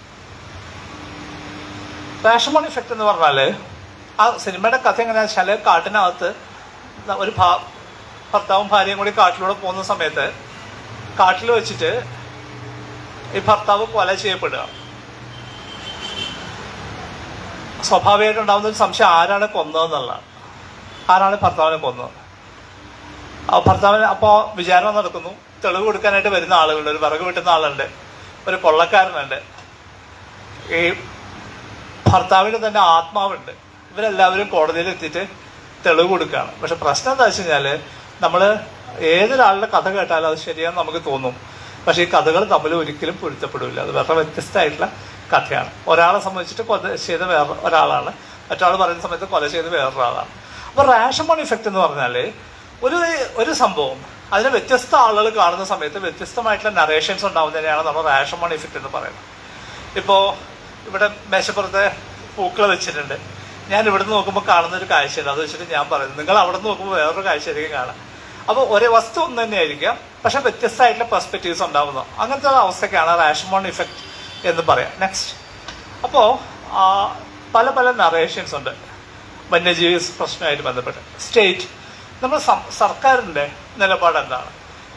Rashomon effect എന്ന് പറഞ്ഞാൽ ആ സിനിമയുടെ കഥ എങ്ങനെയാണെന്ന് വെച്ചാൽ, കാട്ടിനകത്ത് ഒരു ഭർത്താവും ഭാര്യയും കൂടി കാട്ടിലൂടെ പോകുന്ന സമയത്ത് കാട്ടിൽ വെച്ചിട്ട് ഈ ഭർത്താവ് കൊല ചെയ്യപ്പെടുക. സ്വാഭാവികമായിട്ട് ഉണ്ടാകുന്ന ഒരു സംശയം, ആരാണ് കൊന്നതെന്നുള്ളതാണ്. ആരാണ് ഭർത്താവിനെ കൊന്നത്? ഭർത്താവിന് അപ്പോൾ വിചാരണ നടക്കുന്നു. തെളിവ് കൊടുക്കാനായിട്ട് വരുന്ന ആളുകളുണ്ട്. ഒരു വിറക് വെട്ടുന്ന ആളുണ്ട്, ഒരു കൊള്ളക്കാരനുണ്ട്. ഈ ഭർത്താവിന് തന്നെ ആത്മാവുണ്ട്. ഇവരെല്ലാവരും കോടതിയിൽ എത്തിയിട്ട് തെളിവ് കൊടുക്കുകയാണ്. പക്ഷെ പ്രശ്നം എന്താ വെച്ച് കഴിഞ്ഞാൽ നമ്മൾ ഏതൊരാളുടെ കഥ കേട്ടാലും അത് ശരിയാന്ന് നമുക്ക് തോന്നും. പക്ഷേ ഈ കഥകൾ തമ്മിൽ ഒരിക്കലും പൊരുത്തപ്പെടില്ല. അത് വളരെ വ്യത്യസ്തമായിട്ടുള്ള കഥയാണ്. ഒരാളെ സംബന്ധിച്ചിട്ട് കൊല ചെയ്ത വേറെ ഒരാളാണ്, മറ്റൊരാൾ പറയുന്ന സമയത്ത് കൊല ചെയ്ത് വേറൊരാളാണ്. അപ്പോൾ റാഷമോൺ ഇഫക്റ്റ് എന്ന് പറഞ്ഞാൽ ഒരു സംഭവം അതിനെ വ്യത്യസ്ത ആളുകൾ കാണുന്ന സമയത്ത് വ്യത്യസ്തമായിട്ടുള്ള നറേഷൻസ് ഉണ്ടാവുന്നതിനെയാണ് നമ്മൾ റാഷമോൺ ഇഫക്റ്റ് എന്ന് പറയുന്നത്. ഇപ്പോൾ ഇവിടെ മേശപ്പുറത്തെ പൂക്കൾ വെച്ചിട്ടുണ്ട്. ഞാൻ ഇവിടുന്ന് നോക്കുമ്പോൾ കാണുന്ന ഒരു കാഴ്ചയുണ്ട്, അത് വെച്ചിട്ട് ഞാൻ പറയുന്നത് നിങ്ങൾ അവിടെ നിന്ന് നോക്കുമ്പോൾ വേറൊരു കാഴ്ചയായിരിക്കും കാണാം. അപ്പോൾ ഒരേ വസ്തു ഒന്ന് തന്നെ ആയിരിക്കാം, പക്ഷെ വ്യത്യസ്തമായിട്ടുള്ള പെർസ്പെക്റ്റീവ്സ് ഉണ്ടാവുന്നു. അങ്ങനത്തെ ഒരു അവസ്ഥയ്ക്കാണ് റാഷമോൺ ഇഫക്റ്റ് എന്ന് പറയാം. നെക്സ്റ്റ്, അപ്പോൾ പല പല നറേഷൻസ് ഉണ്ട് വന്യജീവി പ്രശ്നമായിട്ട് ബന്ധപ്പെട്ട്. സ്റ്റേറ്റ്, നമ്മൾ സർക്കാരിൻ്റെ നിലപാട് എന്താണ്?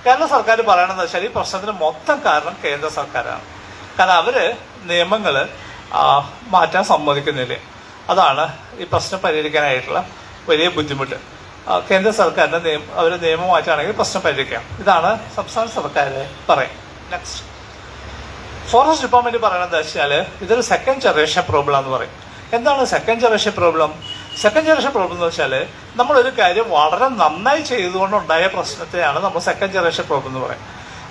കേരള സർക്കാർ പറയണമെന്ന് വെച്ചാൽ ഈ പ്രശ്നത്തിന് മൊത്തം കാരണം കേന്ദ്ര സർക്കാരാണ്. കാരണം അവർ നിയമങ്ങൾ മാറ്റാൻ സമ്മതിക്കുന്നില്ല. അതാണ് ഈ പ്രശ്നം പരിഹരിക്കാനായിട്ടുള്ള വലിയ ബുദ്ധിമുട്ട്. കേന്ദ്ര സർക്കാരിൻ്റെ അവർ നിയമം മാറ്റുകയാണെങ്കിൽ പ്രശ്നം പരിഹരിക്കാം. ഇതാണ് സംസ്ഥാന സർക്കാർ പറയും. നെക്സ്റ്റ്, ഫോറസ്റ്റ് ഡിപ്പാർട്ട്മെന്റ് പറയണത് എന്താ വെച്ചാൽ ഇതൊരു സെക്കൻഡ് ജനറേഷൻ പ്രോബ്ലം എന്ന് പറയും. എന്താണ് second generation problem? Second generation problem എന്ന് വെച്ചാൽ നമ്മളൊരു കാര്യം വളരെ നന്നായി ചെയ്തുകൊണ്ടുണ്ടായ പ്രശ്നത്തെയാണ് നമ്മൾ സെക്കൻഡ് ജനറേഷൻ പ്രോബ്ലം എന്ന് പറയും.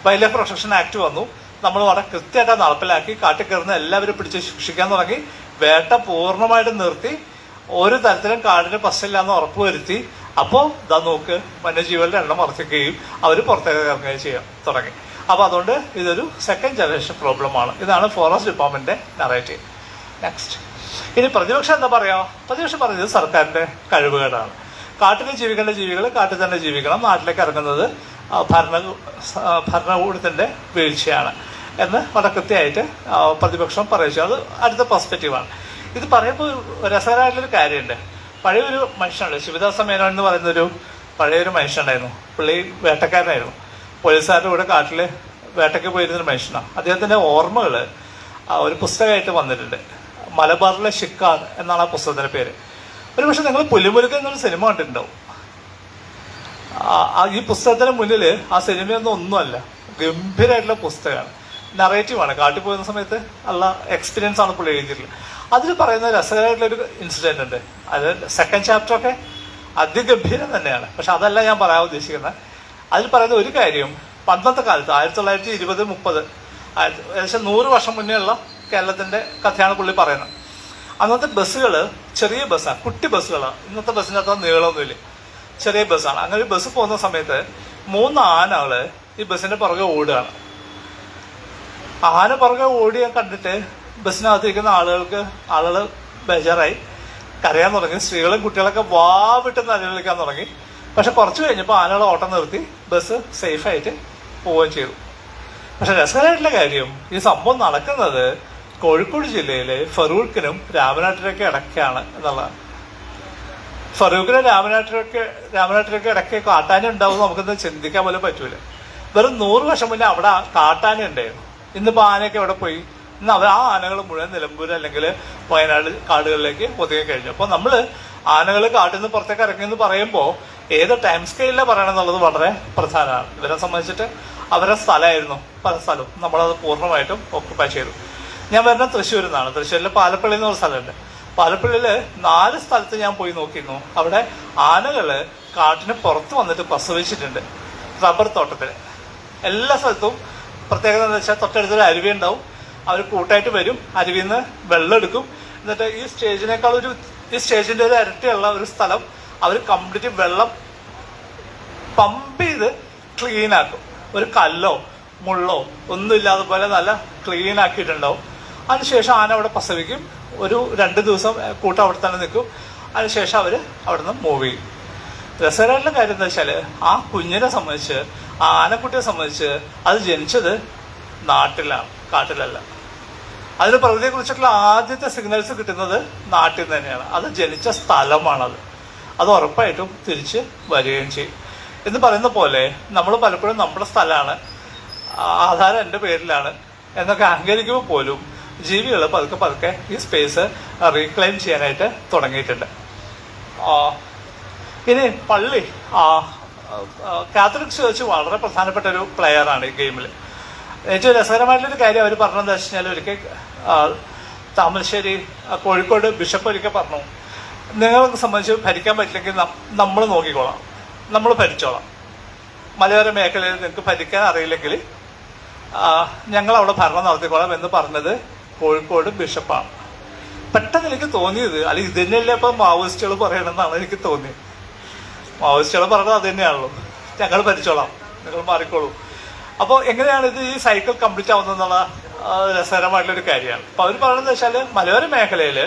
വൈൽഡ് ലൈഫ് പ്രൊട്ടക്ഷൻ ആക്ട് വന്നു, നമ്മൾ വളരെ കൃത്യമായിട്ട് നടപ്പിലാക്കി, കാട്ടിൽ കയറുന്ന എല്ലാവരും പിടിച്ച് ശിക്ഷിക്കാൻ തുടങ്ങി, വേട്ട പൂർണ്ണമായിട്ട് നിർത്തി, ഒരു തരത്തിലും കാടിന് പ്രശ്നമില്ലാന്ന് ഉറപ്പുവരുത്തി. അപ്പോൾ ഇതാ നോക്ക്, വന്യജീവികളുടെ എണ്ണം വർദ്ധിക്കുകയും അവർ പുറത്തേക്ക് ഇറങ്ങുകയും ചെയ്യാൻ തുടങ്ങി. അപ്പോൾ അതുകൊണ്ട് ഇതൊരു സെക്കൻഡ് ജനറേഷൻ പ്രോബ്ലമാണ്. ഇതാണ് ഫോറസ്റ്റ് ഡിപ്പാർട്ട്മെന്റിന്റെ നറേറ്റീവ്. നെക്സ്റ്റ്, ഇനി പ്രതിപക്ഷം എന്താ പറയാ? പ്രതിപക്ഷം പറയുന്നത് സർക്കാരിന്റെ കഴിവുകേടാണ്. കാട്ടിൽ ജീവിക്കേണ്ട ജീവികൾ കാട്ടിൽ തന്നെ ജീവിക്കണം, നാട്ടിലേക്ക് ഇറങ്ങുന്നത് ഭരണകൂടത്തിന്റെ വീഴ്ചയാണ് എന്ന് വളരെ കൃത്യമായിട്ട് പ്രതിപക്ഷം പറയുക. അത് അടുത്ത പെർസ്പെക്റ്റീവാണ്. ഇത് പറയുമ്പോൾ രസകരമായിട്ടുള്ളൊരു കാര്യമുണ്ട്. പഴയൊരു മനുഷ്യനുണ്ട്, ശിവദാസ മേനോൻ എന്ന് പറയുന്നൊരു പഴയൊരു മനുഷ്യനുണ്ടായിരുന്നു. പുള്ളി വേട്ടക്കാരനായിരുന്നു. പോലീസുകാരുടെ കൂടെ കാട്ടിൽ വേട്ടയ്ക്ക് പോയിരുന്നൊരു മനുഷ്യനാണ്. അദ്ദേഹത്തിന്റെ ഓർമ്മകൾ ഒരു പുസ്തകമായിട്ട് വന്നിട്ടുണ്ട്. മലബാറിലെ ഷിക്കാർ എന്നാണ് ആ പുസ്തകത്തിന്റെ പേര്. ഒരു പക്ഷെ നിങ്ങൾ പുലിമുരുകൻ എന്നൊരു സിനിമ കണ്ടിട്ടുണ്ടാവും. ഈ പുസ്തകത്തിന് മുന്നിൽ ആ സിനിമയൊന്നും ഒന്നുമല്ല, ഗംഭീരമായിട്ടുള്ള പുസ്തകമാണ്, നറേറ്റീവാണ്. കാട്ടിൽ പോകുന്ന സമയത്ത് ഉള്ള എക്സ്പീരിയൻസ് ആണ് പുള്ളി എഴുതിയിട്ടുള്ളത്. അതിൽ പറയുന്ന രസകരമായിട്ടുള്ളൊരു ഇൻസിഡന്റ് ഉണ്ട്. അത് സെക്കൻഡ് ചാപ്റ്ററൊക്കെ അതിഗംഭീരം തന്നെയാണ്. പക്ഷെ അതല്ല ഞാൻ പറയാൻ ഉദ്ദേശിക്കുന്നത്. അതിൽ പറയുന്ന ഒരു കാര്യം, പണ്ടത്തെ കാലത്ത് 1920-30 ഏകദേശം 100 വർഷം മുന്നേ ഉള്ള കേരളത്തിന്റെ കഥയാണ് പുള്ളി പറയുന്നത്. അന്നത്തെ ബസ്സുകൾ ചെറിയ ബസ്സാണ്, കുട്ടി ബസ്സുകളാണ്. ഇന്നത്തെ ബസ്സിൻ്റെ അത്ര നീളമൊന്നുമില്ല, ചെറിയ ബസ്സാണ്. അങ്ങനെ ഒരു ബസ് പോകുന്ന സമയത്ത് 3 ആനകള് ഈ ബസ്സിന്റെ പുറകെ ഓടുകയാണ്. ആന പുറകെ ഓടിയാൽ കണ്ടിട്ട് ബസ്സിനകത്തിരിക്കുന്ന ആളുകൾ ബേജാറായി കരയാൻ തുടങ്ങി. സ്ത്രീകളും കുട്ടികളൊക്കെ വാവിട്ട് നിലവിളിക്കാൻ തുടങ്ങി. പക്ഷെ കുറച്ച് കഴിഞ്ഞപ്പോൾ ആനകൾ ഓട്ടം നിർത്തി, ബസ് സേഫായിട്ട് പോവുകയും ചെയ്തു. പക്ഷെ രസകരമായിട്ടുള്ള കാര്യം, ഈ സംഭവം നടക്കുന്നത് കോഴിക്കോട് ജില്ലയിലെ ഫറൂഖിനും രാമനാട്ടിലേക്ക് ഇടയ്ക്കാണ് എന്നുള്ളതാണ്. ഫറൂഖിനും രാമനാട്ടിലേക്ക് ഇടയ്ക്ക് കാട്ടാന ഉണ്ടാവും നമുക്കൊന്നും ചിന്തിക്കാൻ പോലും പറ്റൂല. വെറും 100 വർഷം മുന്നേ അവിടെ കാട്ടാന ഉണ്ടായിരുന്നു. ഇന്നിപ്പോൾ ആനയൊക്കെ എവിടെ പോയി? ഇന്ന് ആ ആനകൾ മുഴുവൻ നിലമ്പൂർ അല്ലെങ്കിൽ വയനാട് കാടുകളിലേക്ക് ഒതുങ്ങി കഴിഞ്ഞു. അപ്പോൾ നമ്മൾ ആനകൾ കാട്ടിൽ നിന്ന് പുറത്തേക്ക് ഇറങ്ങിയെന്ന് പറയുമ്പോൾ ഏത് ടൈം സ്കെയിലാണ് പറയണമെന്നുള്ളത് വളരെ പ്രധാനമാണ്. ഇവരെ സംബന്ധിച്ചിട്ട് അവരുടെ സ്ഥലമായിരുന്നു പല സ്ഥലവും, നമ്മളത് പൂർണ്ണമായിട്ടും ഓക്കുപ്പൈ ചെയ്തു. ഞാൻ വരുന്ന തൃശ്ശൂരിൽ നിന്നാണ്. തൃശ്ശൂരിൽ പാലപ്പള്ളി എന്ന് പറഞ്ഞ സ്ഥലമുണ്ട്. പാലപ്പള്ളിയിൽ 4 സ്ഥലത്ത് ഞാൻ പോയി നോക്കിയിരുന്നു. അവിടെ ആനകള് കാട്ടിന് പുറത്ത് വന്നിട്ട് പ്രസവിച്ചിട്ടുണ്ട്, റബ്ബർ തോട്ടത്തിൽ. എല്ലാ സ്ഥലത്തും പ്രത്യേകത എന്താ വെച്ചാൽ തൊട്ടടുത്തൊരു അരുവി ഉണ്ടാവും. അവർ കൂട്ടായിട്ട് വരും, അരുവിയിൽ നിന്ന് വെള്ളം എടുക്കും. എന്നിട്ട് ഈ സ്റ്റേജിന്റെ ഒരു ഇരട്ടിയുള്ള ഒരു സ്ഥലം അവർ കംപ്ലീറ്റ് വെള്ളം പമ്പ് ചെയ്ത് ക്ലീൻ ആക്കും. ഒരു കല്ലോ മുള്ളോ ഒന്നും ഇല്ലാതെ പോലെ നല്ല ക്ലീൻ ആക്കിയിട്ടുണ്ടാവും. അതിനുശേഷം ആന അവിടെ പ്രസവിക്കും. ഒരു 2 ദിവസം കൂട്ടം അവിടെ തന്നെ നിൽക്കും. അതിനുശേഷം അവർ അവിടെ നിന്ന് മൂവ് ചെയ്യും. രസകരമായിട്ടുള്ള കാര്യം എന്താ വെച്ചാൽ ആ കുഞ്ഞിനെ സംബന്ധിച്ച്, ആ ആനക്കുട്ടിയെ സംബന്ധിച്ച് അത് ജനിച്ചത് നാട്ടിലാണ്, കാട്ടിലല്ല. അതിന് പ്രകൃതിയെ കുറിച്ചിട്ടുള്ള ആദ്യത്തെ സിഗ്നൽസ് കിട്ടുന്നത് നാട്ടിൽ നിന്ന് തന്നെയാണ്. അത് ജനിച്ച സ്ഥലമാണത്. അത് ഉറപ്പായിട്ടും തിരിച്ച് വരികയും ചെയ്യും. എന്ന് പറയുന്ന പോലെ നമ്മൾ പലപ്പോഴും നമ്മുടെ സ്ഥലമാണ്, ആധാരം എൻ്റെ പേരിലാണ് എന്നൊക്കെ അഹങ്കരിക്കുമ്പോൾ പോലും ജീവികൾ പതുക്കെ ഈ സ്പേസ് റീക്ലെയിം ചെയ്യാനായിട്ട് തുടങ്ങിയിട്ടുണ്ട്. ഇനി പള്ളി, കാത്തലിക് ചേർച്ച് വളരെ പ്രധാനപ്പെട്ട ഒരു പ്ലെയറാണ് ഈ ഗെയിമിൽ. ഏറ്റവും രസകരമായിട്ടുള്ളൊരു കാര്യം അവർ പറഞ്ഞതെന്ന് വെച്ച് കഴിഞ്ഞാൽ, ഒരിക്കൽ താമരശ്ശേരി കോഴിക്കോട് ബിഷപ്പ് ഒരിക്കൽ പറഞ്ഞു, നിങ്ങൾക്ക് സംബന്ധിച്ച് ഭരിക്കാൻ പറ്റില്ലെങ്കിൽ നമ്മൾ നോക്കിക്കോളാം, നമ്മൾ ഭരിച്ചോളാം. മലയോര മേഖലയിൽ നിങ്ങൾക്ക് ഭരിക്കാൻ അറിയില്ലെങ്കിൽ ഞങ്ങൾ അവിടെ ഭരണം നടത്തിക്കോളാം എന്ന് പറഞ്ഞത് കോഴിക്കോട് ബിഷപ്പാണ്. പെട്ടെന്ന് എനിക്ക് തോന്നിയത്, അല്ലെങ്കിൽ ഇത് തന്നെയല്ലേ ഇപ്പം മാവോയിസ്റ്റുകൾ പറയണമെന്നാണ് എനിക്ക് തോന്നിയത്. മാവോയിസ്റ്റുകൾ പറയുന്നത് അത് തന്നെയാണല്ലോ, ഞങ്ങൾ ഭരിച്ചോളാം, നിങ്ങൾ മാറിക്കോളൂ. അപ്പോൾ എങ്ങനെയാണ് ഇത് ഈ സൈക്കിൾ കംപ്ലീറ്റ് ആവുന്നതെന്നുള്ള രസകരമായിട്ടുള്ളൊരു കാര്യമാണ്. അപ്പോൾ അവർ പറയുന്നത് വെച്ചാൽ മലയോര മേഖലയിൽ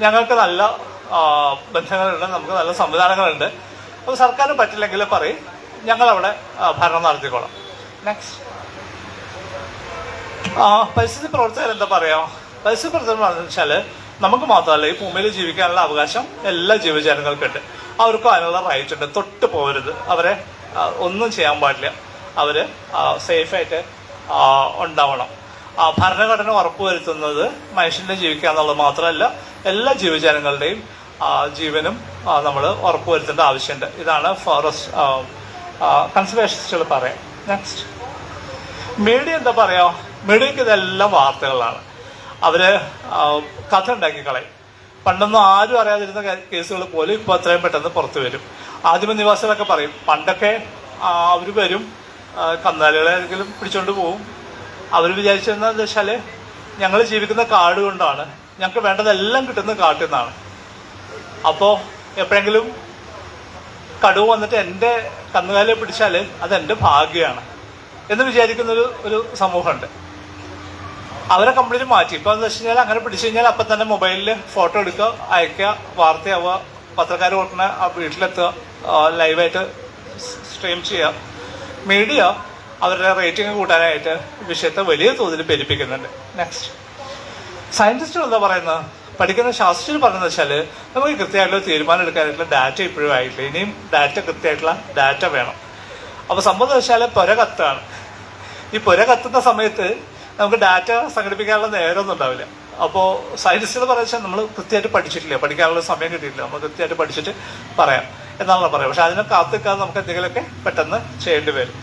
ഞങ്ങൾക്ക് നല്ല ബന്ധങ്ങളുണ്ട്, നമുക്ക് നല്ല സംവിധാനങ്ങളുണ്ട്. അപ്പോൾ സർക്കാരിന് പറ്റില്ലെങ്കിൽ പറയും ഞങ്ങളവിടെ ഭരണം നടത്തിക്കോളാം. നെക്സ്റ്റ്, പരിസ്ഥിതി പ്രവർത്തകർ എന്താ പറയുക? പരിസ്ഥിതി പ്രവർത്തകർ പറഞ്ഞു വെച്ചാൽ നമുക്ക് മാത്രമല്ല, ഈ ഭൂമിയിൽ ജീവിക്കാനുള്ള അവകാശം എല്ലാ ജീവജാലങ്ങൾക്കുണ്ട്. അവർക്കും അതിനുള്ള റൈറ്റ് ഉണ്ട്. തൊട്ട് പോകരുത്, അവരെ ഒന്നും ചെയ്യാൻ പാടില്ല, അവർ സേഫായിട്ട് ഉണ്ടാവണം. ഭരണഘടന ഉറപ്പുവരുത്തുന്നത് മനുഷ്യൻ്റെ ജീവിക്കുക എന്നുള്ളത് മാത്രമല്ല, എല്ലാ ജീവജാലങ്ങളുടെയും ജീവനും നമ്മൾ ഉറപ്പുവരുത്തേണ്ട ആവശ്യമുണ്ട്. ഇതാണ് ഫോറസ്റ്റ് കൺസർവേഷനിസ്റ്റുകൾ പറയാം. നെക്സ്റ്റ്, മീഡിയ എന്താ പറയുക? മീഡിയക്ക് ഇതെല്ലാം വാർത്തകളാണ്. അവർ കഥ ഉണ്ടാക്കി കളയും. പണ്ടൊന്നും ആരും അറിയാതിരുന്ന കേസുകൾ പോലും ഇപ്പോൾ അത്രയും പെട്ടെന്ന് പുറത്തു വരും. ആദിമ നിവാസികളൊക്കെ പറയും പണ്ടൊക്കെ അവർ വരും, കന്നുകാലികളെ ആരെങ്കിലും പിടിച്ചോണ്ട് പോവും. അവർ വിചാരിച്ചതെന്ന് വെച്ചാൽ ഞങ്ങൾ ജീവിക്കുന്ന കാട് കൊണ്ടാണ്, ഞങ്ങൾക്ക് വേണ്ടതെല്ലാം കിട്ടുന്നത് കാട്ടിൽ നിന്നാണ്. അപ്പോൾ എപ്പോഴെങ്കിലും കടുവ വന്നിട്ട് എൻ്റെ കന്നുകാലിയെ പിടിച്ചാൽ അതെൻ്റെ ഭാഗ്യമാണ് എന്ന് വിചാരിക്കുന്നൊരു സമൂഹമുണ്ട്. അവരെ കംപ്ലീറ്റ് മാറ്റി. ഇപ്പോൾ എന്ന് വെച്ച് കഴിഞ്ഞാൽ അങ്ങനെ പിടിച്ചു കഴിഞ്ഞാൽ അപ്പം തന്നെ മൊബൈലിൽ ഫോട്ടോ എടുക്കുക, അയക്കുക, വാർത്തയാവുക, പത്രക്കാർ കൊടുക്കുന്ന വീട്ടിലെത്തുക, ലൈവായിട്ട് സ്ട്രീം ചെയ്യുക. മീഡിയ അവരുടെ റേറ്റിംഗ് കൂട്ടാനായിട്ട് വിഷയത്തെ വലിയ തോതിൽ പെരുപ്പിക്കുന്നുണ്ട്. നെക്സ്റ്റ്, സയൻറ്റിസ്റ്റുകൾ എന്താ പറയുന്നത്? പഠിക്കുന്ന ശാസ്ത്രജ്ഞർ പറയുന്നത് വെച്ചാൽ നമുക്ക് കൃത്യമായിട്ടുള്ള തീരുമാനം എടുക്കാനായിട്ടുള്ള ഡാറ്റ ഇപ്പോഴും ആയിട്ടില്ല. ഇനിയും കൃത്യമായിട്ടുള്ള ഡാറ്റ വേണം. അപ്പോൾ സംഭവം വെച്ചാൽ പുര കത്താണ്. ഈ പുര കത്തുന്ന സമയത്ത് നമുക്ക് ഡാറ്റ സംഘടിപ്പിക്കാനുള്ള നേരമൊന്നും ഉണ്ടാവില്ല. അപ്പോൾ സയൻറ്റിസ്റ്റുകൾ പറയുന്നത് നമ്മൾ കൃത്യമായിട്ട് പഠിച്ചിട്ടില്ല, പഠിക്കാനുള്ള സമയം കിട്ടിയിട്ടില്ല, നമ്മൾ കൃത്യമായിട്ട് പഠിച്ചിട്ട് പറയാം എന്നാണല്ലോ പറയാം. പക്ഷെ അതിനെ കാത്തിക്കാതെ നമുക്ക് എന്തെങ്കിലുമൊക്കെ പെട്ടെന്ന് ചെയ്യേണ്ടി വരും.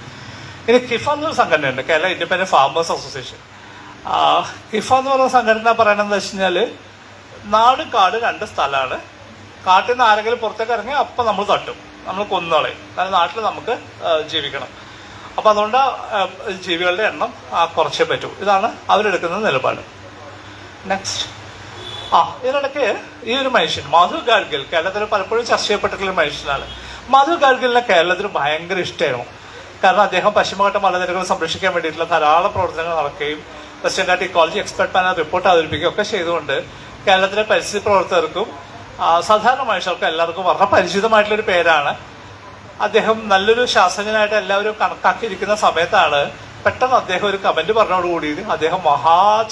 ഇനി കിഫ എന്നൊരു സംഘടനയുണ്ട്, Kerala independent farmers association. KIFA എന്ന് പറയുന്ന സംഘടന പറയണമെന്ന് വെച്ച് കഴിഞ്ഞാൽ നാടും കാട് രണ്ട് സ്ഥലമാണ്. കാട്ടിൽ നിന്ന് ആരെങ്കിലും പുറത്തേക്ക് ഇറങ്ങി അപ്പം നമ്മൾ തട്ടും, നമ്മൾ കൊന്നുകളയും. കാരണം നാട്ടിൽ നമുക്ക് ജീവിക്കണം. അപ്പം അതുകൊണ്ട് ജീവികളുടെ എണ്ണം കുറച്ചേ പറ്റൂ. ഇതാണ് അവരെടുക്കുന്ന നിലപാട്. നെക്സ്റ്റ്, ഇതിനിടയ്ക്ക് ഈ ഒരു മനുഷ്യൻ മാധവ് ഗാഡ്ഗിൽ കേരളത്തിൽ പലപ്പോഴും ചർച്ച ചെയ്യപ്പെട്ടിട്ടുള്ള മനുഷ്യനാണ്. മാധവ് ഗാഡ്ഗിലിനെ കേരളത്തിന് ഭയങ്കര ഇഷ്ടമായിരുന്നു. കാരണം അദ്ദേഹം പശ്ചിമഘട്ട മലനിരകൾ സംരക്ഷിക്കാൻ വേണ്ടിയിട്ടുള്ള ധാരാളം പ്രവർത്തനങ്ങൾ നടക്കുകയും western ghat ecology expert panel report അവതരിപ്പിക്കുകയും ഒക്കെ ചെയ്തുകൊണ്ട് കേരളത്തിലെ പരിസ്ഥിതി പ്രവർത്തകർക്കും സാധാരണ മനുഷ്യർക്കും എല്ലാവർക്കും വളരെ പരിചിതമായിട്ടുള്ളൊരു പേരാണ്. അദ്ദേഹം നല്ലൊരു ശാസ്ത്രജ്ഞനായിട്ട് എല്ലാവരും കണക്കാക്കിയിരിക്കുന്ന സമയത്താണ് പെട്ടെന്ന് അദ്ദേഹം ഒരു കമന്റ് പറഞ്ഞോടുകൂടി അദ്ദേഹം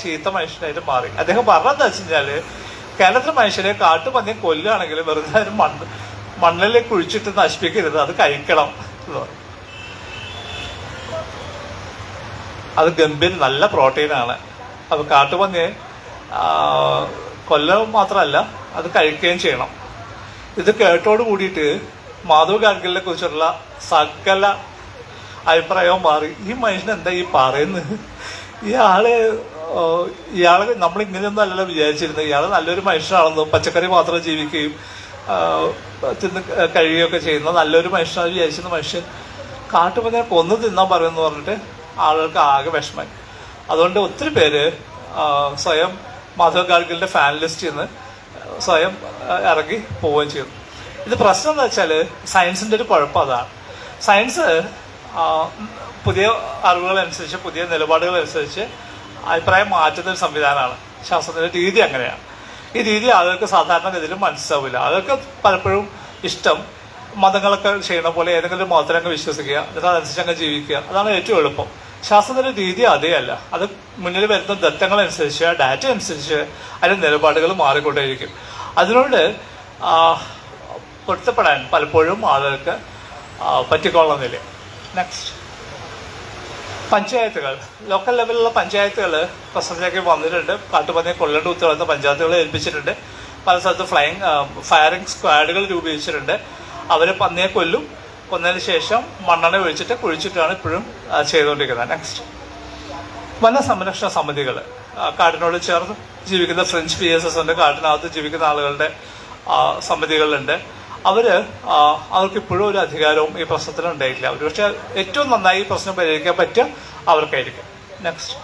ചീത്ത മനുഷ്യനായിട്ട് മാറി. അദ്ദേഹം പറഞ്ഞതെന്ന് വെച്ച് കഴിഞ്ഞാല് കേരളത്തിലെ മനുഷ്യരെ കാട്ടുപന്നിയെ കൊല്ലുകയാണെങ്കിൽ വെറുതെ മണ്ണിലേക്ക് കുഴിച്ചിട്ട് നശിപ്പിക്കരുത്, അത് കഴിക്കണം എന്ന് പറയും. അത് ഗംഭീര നല്ല പ്രോട്ടീനാണ്. അപ്പൊ കാട്ടുപന്നിയെ കൊല്ലം മാത്രമല്ല അത് കഴിക്കുകയും ചെയ്യണം. ഇത് കേട്ടോട് കൂടിയിട്ട് മാധവ് ഗാഡ്ഗിലിനെ കുറിച്ചുള്ള സകല അഭിപ്രായവും മാറി. ഈ മനുഷ്യൻ എന്താ ഈ പറയുന്നത്? ഇയാളെ നമ്മൾ ഇങ്ങനെയൊന്നും അല്ലല്ലോ വിചാരിച്ചിരുന്നത്. ഇയാൾ നല്ലൊരു മനുഷ്യനാണെന്നും പച്ചക്കറി മാത്രം ജീവിക്കുകയും തിന്ന് കഴിയുകയൊക്കെ ചെയ്യുന്ന നല്ലൊരു മനുഷ്യനാണ് വിചാരിച്ചിരുന്ന മനുഷ്യൻ കാട്ടുപന്നിയെ കൊന്നു തിന്നാൻ പറയുമെന്ന് പറഞ്ഞിട്ട് ആളുകൾക്ക് ആകെ വിഷമം. അതുകൊണ്ട് ഒത്തിരി പേര് സ്വയം മാധവ് ഗാഡ്ഗിലിന്റെ ഫാൻ ലിസ്റ്റിൽ നിന്ന് സ്വയം ഇറങ്ങി പോവുകയും ചെയ്തു. ഇത് പ്രശ്നം എന്ന് വെച്ചാൽ സയൻസിന്റെ ഒരു കുഴപ്പം അതാണ്. സയൻസ് പുതിയ അറിവുകളനുസരിച്ച് പുതിയ നിലപാടുകൾ അനുസരിച്ച് അഭിപ്രായം മാറ്റുന്ന ഒരു സംവിധാനമാണ്. ശാസ്ത്രത്തിന്റെ രീതി അങ്ങനെയാണ്. ഈ രീതി ആളുകൾക്ക് സാധാരണഗതിയിലും മനസ്സിലാവില്ല. ആളുകൾക്ക് പലപ്പോഴും ഇഷ്ടം മതങ്ങളൊക്കെ ചെയ്യണ പോലെ ഏതെങ്കിലും ഒരു മതത്തിലങ്ങ് വിശ്വസിക്കുക, എന്നിട്ട് അതനുസരിച്ച് അങ്ങ് ജീവിക്കുക, അതാണ് ഏറ്റവും എളുപ്പം. ശാസ്ത്രത്തിന്റെ രീതി അതേ അല്ല. അത് മുന്നിൽ വരുന്ന ദത്തങ്ങളനുസരിച്ച് ഡാറ്റ അനുസരിച്ച് അതിന്റെ നിലപാടുകൾ മാറിക്കൊണ്ടേയിരിക്കും. അതിനോട് പൊരുത്തപ്പെടാൻ പലപ്പോഴും ആളുകൾക്ക് പറ്റിക്കൊള്ളുന്നില്ല. നെക്സ്റ്റ്, പഞ്ചായത്തുകൾ, ലോക്കൽ ലെവലിലുള്ള പഞ്ചായത്തുകൾ പ്രശ്നത്തിലേക്ക് വന്നിട്ടുണ്ട്. കാട്ടുപന്നിയെ കൊല്ലേണ്ട ഉത്തരവാദിത്തം പഞ്ചായത്തുകളെ ഏൽപ്പിച്ചിട്ടുണ്ട്. പല സ്ഥലത്ത് ഫയറിംഗ് സ്ക്വാഡുകൾ രൂപീകരിച്ചിട്ടുണ്ട്. അവർ പന്നിയെ കൊന്നതിന് ശേഷം മണ്ണെണ്ണ ഒഴിച്ചിട്ട് കുഴിച്ചിട്ടാണ് ഇപ്പോഴും ചെയ്തുകൊണ്ടിരിക്കുന്നത്. നെക്സ്റ്റ്, വനസംരക്ഷണ സമിതികൾ, കാടിനോട് ചേർന്ന് ജീവിക്കുന്ന ഫ്രഞ്ച് PSS ഉണ്ട്. കാട്ടിനകത്ത് ജീവിക്കുന്ന ആളുകളുടെ സമിതികളുണ്ട്. അവർക്ക് ഇപ്പോഴും ഒരു അധികാരവും ഈ പ്രശ്നത്തിൽ ഉണ്ടായിട്ടില്ല. ഒരു പക്ഷേ ഏറ്റവും നന്നായി ഈ പ്രശ്നം പരിഹരിക്കാൻ പറ്റുക അവർക്കായിരിക്കും. നെക്സ്റ്റ്,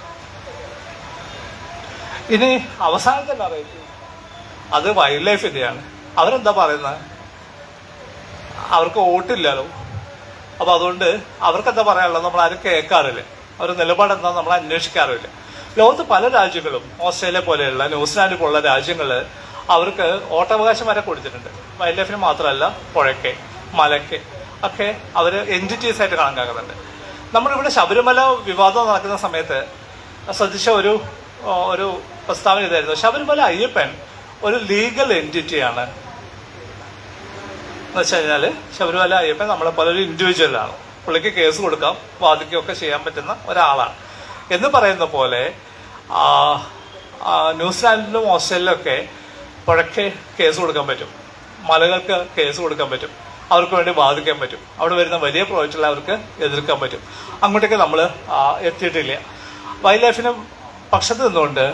ഇനി അവസാനത്തെ നറേറ്റീവ് അത് വൈൽഡ് ലൈഫിൻ്റെയാണ്. അവരെന്താ പറയുന്നത്? അവർക്ക് വോട്ടില്ലല്ലോ, അപ്പോൾ അതുകൊണ്ട് അവർക്കെന്താ പറയാനുള്ളത് നമ്മൾ ആരും കേൾക്കാറില്ല. അവരുടെ നിലപാട് എന്താ നമ്മൾ അന്വേഷിക്കാറില്ല. ലോകത്ത് പല രാജ്യങ്ങളും ഓസ്ട്രേലിയ പോലെയുള്ള ന്യൂസിലാൻഡ് പോലുള്ള രാജ്യങ്ങൾ അവർക്ക് വോട്ടവകാശം വരെ കൊടുത്തിട്ടുണ്ട്. വൈൽഡ് ലൈഫിന് മാത്രമല്ല, പുഴയ്ക്ക് മലയ്ക്ക് ഒക്കെ അവർ എൻറ്റിറ്റീസ് ആയിട്ട് കണക്കാക്കുന്നുണ്ട്. നമ്മളിവിടെ ശബരിമല വിവാദം നടക്കുന്ന സമയത്ത് ശ്രദ്ധിച്ച ഒരു പ്രസ്താവന ഇതായിരുന്നു: ശബരിമല അയ്യപ്പൻ ഒരു ലീഗൽ എൻറ്റിറ്റിയാണ്. എന്ന് വെച്ച് കഴിഞ്ഞാൽ ശബരിമല അയ്യപ്പൻ നമ്മളെ പോലെ ഒരു ഇൻഡിവിജ്വലാണ്. പുള്ളിക്ക് കേസ് കൊടുക്കാം, വാദിക്കുകയൊക്കെ ചെയ്യാൻ പറ്റുന്ന ഒരാളാണ് എന്ന് പറയുന്ന പോലെ ന്യൂസിലാൻഡിലും ഓസ്ട്രേലിയയിലൊക്കെ പുഴയ്ക്ക് കേസ് കൊടുക്കാൻ പറ്റും, മലകൾക്ക് കേസ് കൊടുക്കാൻ പറ്റും, അവർക്ക് വേണ്ടി വാദിക്കാൻ പറ്റും, അവിടെ വരുന്ന വലിയ പ്രോജക്റ്റുകൾ അവർക്ക് എതിർക്കാൻ പറ്റും. അങ്ങോട്ടേക്ക് നമ്മൾ എത്തിയിട്ടില്ല. വൈൽഡ് ലൈഫിന് പക്ഷത്ത് നിന്നുകൊണ്ട്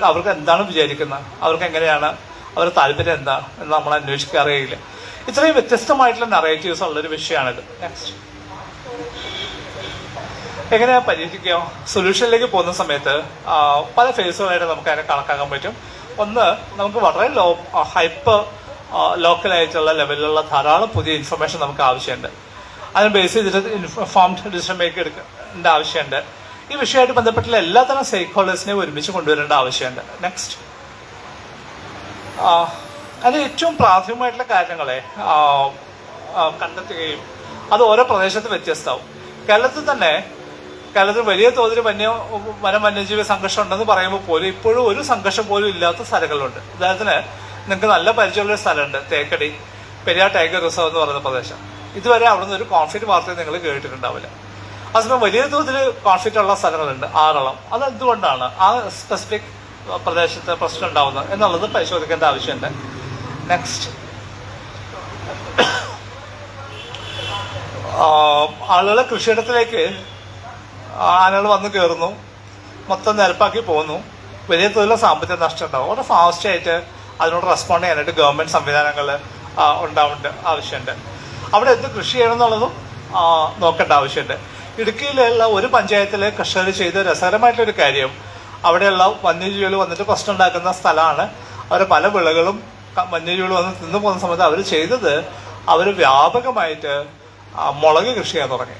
അവർക്ക് എന്താണ് വിചാരിക്കുന്നത്, അവർക്ക് എങ്ങനെയാണ്, അവരുടെ താല്പര്യം എന്താ എന്ന് നമ്മൾ അന്വേഷിക്കാറില്ല. ഇത്രയും വ്യത്യസ്തമായിട്ടുള്ള നറേറ്റീവ്സ് ഉള്ളൊരു വിഷയമാണിത്. നെക്സ്റ്റ്, എങ്ങനെയാ പരിഹരിക്കുക? സൊല്യൂഷനിലേക്ക് പോകുന്ന സമയത്ത് പല ഫേസുകളായിട്ട് നമുക്ക് അതിനെ കണക്കാക്കാൻ പറ്റും. ഒന്ന്, നമുക്ക് വളരെ ഹൈപ്പർ ലോക്കലായിട്ടുള്ള ലെവലിലുള്ള ധാരാളം പുതിയ ഇൻഫർമേഷൻ നമുക്ക് ആവശ്യമുണ്ട്. അതിന് ബേസ് ചെയ്തിട്ട് ഇൻഫോംഡ് ഡിസിഷൻ മേക്ക് എടുക്കേണ്ട ആവശ്യമുണ്ട്. ഈ വിഷയമായിട്ട് ബന്ധപ്പെട്ടുള്ള എല്ലാത്തരം സ്റ്റേക്ക് ഹോൾഡേഴ്സിനെയും ഒരുമിച്ച് കൊണ്ടുവരേണ്ട ആവശ്യമുണ്ട്. നെക്സ്റ്റ്, അതിന് ഏറ്റവും പ്രാഥമികമായിട്ടുള്ള കാര്യങ്ങളെ കണ്ടെത്തുകയും അത് ഓരോ പ്രദേശത്ത് വ്യത്യസ്തമാവും. കേരളത്തിൽ വലിയ തോതിൽ വന്യജീവി സംഘർഷം ഉണ്ടെന്ന് പറയുമ്പോൾ പോലും ഇപ്പോഴും ഒരു സംഘർഷം പോലും ഇല്ലാത്ത സ്ഥലങ്ങളുണ്ട്. ഉദാഹരണത്തിന്, നിങ്ങൾക്ക് നല്ല പരിചയമുള്ളൊരു സ്ഥലമുണ്ട്, തേക്കടി പെരിയാർ ടൈഗർ റിസർവ് എന്ന് പറയുന്ന പ്രദേശം. ഇതുവരെ അവിടെ നിന്ന് ഒരു കോൺഫ്ലിക്റ്റ് വാർത്ത നിങ്ങൾ കേട്ടിട്ടുണ്ടാവില്ല. അതേസമയം വലിയ തോതിൽ കോൺഫ്ലിക്റ്റ് ഉള്ള സ്ഥലങ്ങളുണ്ട്, ആറളം. അത് എന്തുകൊണ്ടാണ് ആ സ്പെസിഫിക് പ്രദേശത്ത് പ്രശ്നം ഉണ്ടാവുന്നത് എന്നുള്ളത് പരിശോധിക്കേണ്ട ആവശ്യമുണ്ട്. നെക്സ്റ്റ്, ആളുകളെ കൃഷിയിടത്തിലേക്ക് ആനകൾ വന്ന് കയറുന്നു, മൊത്തം നിരപ്പാക്കി പോകുന്നു, വലിയ തോതിലുള്ള സാമ്പത്തിക നഷ്ടം ഉണ്ടാവും. വളരെ ഫാസ്റ്റായിട്ട് അതിനോട് റെസ്പോണ്ട് ചെയ്യാനായിട്ട് ഗവൺമെന്റ് സംവിധാനങ്ങൾ ഉണ്ടാവേണ്ട ആവശ്യമുണ്ട്. അവിടെ എന്ത് കൃഷി ചെയ്യണം എന്നുള്ളതും നോക്കേണ്ട ആവശ്യമുണ്ട്. ഇടുക്കിയിലുള്ള ഒരു പഞ്ചായത്തിലെ കർഷകർ ചെയ്ത രസകരമായിട്ടൊരു കാര്യം, അവിടെയുള്ള വന്യജീവികൾ വന്നിട്ട് പ്രശ്നം ഉണ്ടാക്കുന്ന സ്ഥലമാണ്. അവരെ പല വിളകളും വന്യജീവികൾ വന്ന് തിന്നു പോകുന്ന സമയത്ത് അവർ ചെയ്തത്, അവർ വ്യാപകമായിട്ട് മുളക് കൃഷി ചെയ്യാൻ തുടങ്ങി.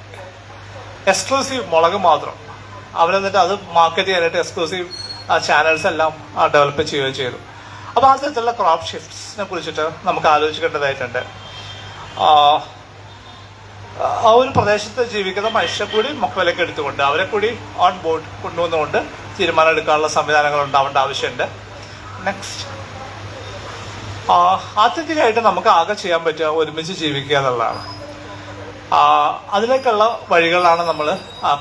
എക്സ്ക്ലൂസീവ് മുളക് മാത്രം. അവരെന്നിട്ട് അത് മാർക്കറ്റ് ചെയ്യാനായിട്ട് എക്സ്ക്ലൂസീവ് ചാനൽസ് എല്ലാം ഡെവലപ്പ് ചെയ്യുകയും ചെയ്തു. അപ്പോൾ ആ തരത്തിലുള്ള ക്രോപ്പ് ഷിഫ്റ്റ്സിനെ കുറിച്ചിട്ട് നമുക്ക് ആലോചിക്കേണ്ടതായിട്ടുണ്ട്. ആ ഒരു പ്രദേശത്ത് ജീവിക്കുന്ന മനുഷ്യരെ കൂടി മുഖവിലേക്ക് എടുത്തുകൊണ്ട് അവരെ കൂടി ഓൺ ബോർഡ് കൊണ്ടുവന്നുകൊണ്ട് തീരുമാനം എടുക്കാനുള്ള സംവിധാനങ്ങൾ ഉണ്ടാവേണ്ട ആവശ്യമുണ്ട്. നെക്സ്റ്റ്, ആത്യന്തികമായിട്ട് നമുക്ക് ആകെ ചെയ്യാൻ പറ്റുക ഒരുമിച്ച് ജീവിക്കുക എന്നുള്ളതാണ്. അതിലേക്കുള്ള വഴികളാണ് നമ്മൾ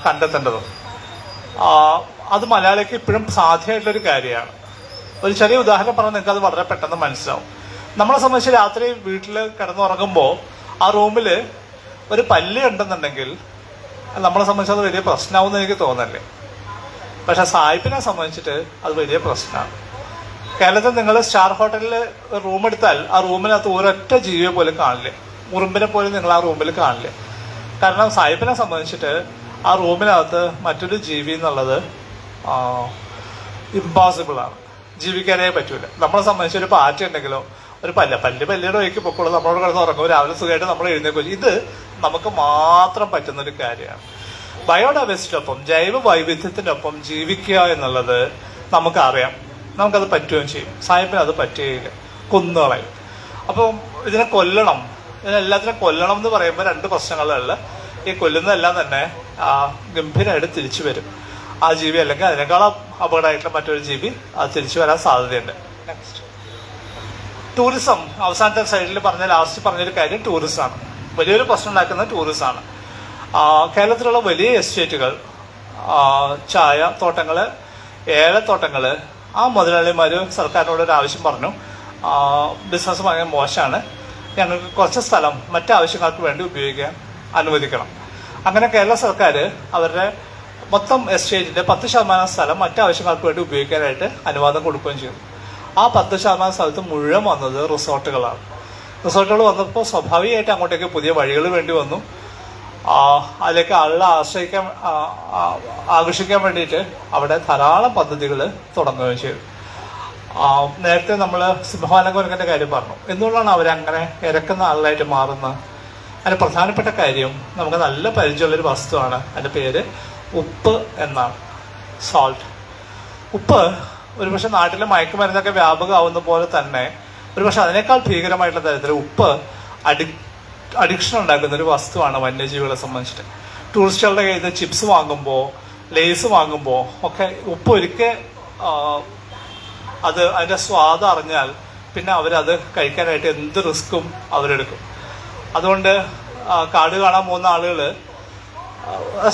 കണ്ടെത്തേണ്ടത്. അത് മലയാളിക്ക് ഇപ്പോഴും സാധ്യമായിട്ടുള്ളൊരു കാര്യമാണ്. ഒരു ചെറിയ ഉദാഹരണം പറഞ്ഞാൽ നിങ്ങൾക്ക് അത് വളരെ പെട്ടെന്ന് മനസ്സിലാവും. നമ്മളെ സംബന്ധിച്ച് രാത്രി വീട്ടിൽ കിടന്നുറങ്ങുമ്പോൾ ആ റൂമിൽ ഒരു പല്ലി ഉണ്ടെന്നുണ്ടെങ്കിൽ നമ്മളെ സംബന്ധിച്ച് അത് വലിയ പ്രശ്നമാവുമെന്ന് എനിക്ക് തോന്നല്ലേ. പക്ഷെ സായിപ്പിനെ സംബന്ധിച്ചിട്ട് അത് വലിയ പ്രശ്നമാണ്. കേരളത്തിൽ നിങ്ങൾ സ്റ്റാർ ഹോട്ടലിൽ റൂം എടുത്താൽ ആ റൂമിനകത്ത് ഒരൊറ്റ ജീവിയെ പോലും കാണില്ല, ഉറുമ്പിനെ പോലും നിങ്ങൾ ആ റൂമിൽ കാണില്ല. കാരണം സായിപ്പിനെ സംബന്ധിച്ചിട്ട് ആ റൂമിനകത്ത് മറ്റൊരു ജീവി എന്നുള്ളത് ഇമ്പോസിബിളാണ്, ജീവിക്കാനേ പറ്റൂല. നമ്മളെ സംബന്ധിച്ച് ഒരു പാറ്റ ഉണ്ടെങ്കിലോ ഒരു പല്ലിയുടെ വഴിക്ക് പൊക്കോളൂ, നമ്മളോട് കിടന്ന് ഉറങ്ങും, രാവിലെ സുഖമായിട്ട് നമ്മൾ എഴുന്നേക്കും. ഇത് നമുക്ക് മാത്രം പറ്റുന്നൊരു കാര്യമാണ്. ബയോഡൈവേഴ്സിറ്റിയൊപ്പം ജൈവ വൈവിധ്യത്തിനൊപ്പം ജീവിക്കുക എന്നുള്ളത് നമുക്കറിയാം, നമുക്കത് പറ്റുകയും ചെയ്യും. സായിപ്പിന് അത് പറ്റുകയില്ല, കൊന്നുകളയും. അപ്പം ഇതിനെല്ലാത്തിനും കൊല്ലണം എന്ന് പറയുമ്പോൾ രണ്ട് പ്രശ്നങ്ങളുള്ള ഈ കൊല്ലുന്നതെല്ലാം തന്നെ ഗംഭീരമായിട്ട് തിരിച്ചു വരും ആ ജീവി, അല്ലെങ്കിൽ അതിനേക്കാളും അപകടമായിട്ടുള്ള മറ്റൊരു ജീവി അത് തിരിച്ചു വരാൻ സാധ്യതയുണ്ട്. Next, tourism. അവസാനത്തെ സൈഡിൽ ലാസ്റ്റ് പറഞ്ഞൊരു കാര്യം ടൂറിസമാണ്. വലിയൊരു പ്രശ്നം ഉണ്ടാക്കുന്നത് ടൂറിസമാണ്. കേരളത്തിലുള്ള വലിയ എസ്റ്റേറ്റുകൾ, ചായ തോട്ടങ്ങൾ, ഏലത്തോട്ടങ്ങൾ, ആ മുതലാളിമാർ സർക്കാരിനോട് ഒരു ആവശ്യം പറഞ്ഞു, ബിസിനസ് ഭയങ്കര മോശമാണ്, ഞങ്ങൾക്ക് കുറച്ച് സ്ഥലം മറ്റാവശ്യങ്ങൾക്ക് വേണ്ടി ഉപയോഗിക്കാൻ അനുവദിക്കണം. അങ്ങനെ കേരള സർക്കാർ അവരുടെ മൊത്തം എസ്റ്റേറ്റിന്റെ 10% സ്ഥലം മറ്റാവശ്യങ്ങൾക്ക് വേണ്ടി ഉപയോഗിക്കാനായിട്ട് അനുവാദം കൊടുക്കുകയും ചെയ്തു. ആ 10% സ്ഥലത്ത് മുഴുവൻ വന്നത് റിസോർട്ടുകളാണ്. റിസോർട്ടുകൾ വന്നപ്പോൾ സ്വാഭാവികമായിട്ട് അങ്ങോട്ടേക്ക് പുതിയ വഴികൾ വേണ്ടി വന്നു. അതിലേക്ക് ആളുകളെ ആകർഷിക്കാൻ വേണ്ടിയിട്ട് അവിടെ ധാരാളം പദ്ധതികൾ തുടങ്ങുകയും ചെയ്തു. നേരത്തെ നമ്മൾ സിംഹവാലകുരങ്ങൻ്റെ കാര്യം പറഞ്ഞു. എന്തുകൊണ്ടാണ് അവരങ്ങനെ ഇരക്കുന്ന ആളുകളായിട്ട് മാറുന്നത്? അതിന് പ്രധാനപ്പെട്ട കാര്യം, നമുക്ക് നല്ല പരിചയമുള്ളൊരു വസ്തുവാണ്. അതിൻ്റെ പേര് ഉപ്പ് എന്നാണ്, സോൾട്ട്. ഉപ്പ് ഒരുപക്ഷെ നാട്ടിലെ മയക്കുമരുന്നൊക്കെ വ്യാപകമാവുന്ന പോലെ തന്നെ ഒരുപക്ഷെ അതിനേക്കാൾ ഭീകരമായിട്ടുള്ള തരത്തിൽ ഉപ്പ് അഡിക്ഷൻ ഉണ്ടാക്കുന്ന ഒരു വസ്തുവാണ് വന്യജീവികളെ സംബന്ധിച്ചിട്ട്. ടൂറിസ്റ്റുകളുടെ കയ്യിൽ നിന്ന് ചിപ്സ് വാങ്ങുമ്പോൾ, ലേസ് വാങ്ങുമ്പോൾ ഒക്കെ ഉപ്പ് ഒരിക്കൽ അതിൻ്റെ സ്വാദ് അറിഞ്ഞാൽ പിന്നെ അവരത് കഴിക്കാനായിട്ട് എന്ത് റിസ്ക്കും അവരെടുക്കും. അതുകൊണ്ട് കാട് കാണാൻ പോകുന്ന ആളുകൾ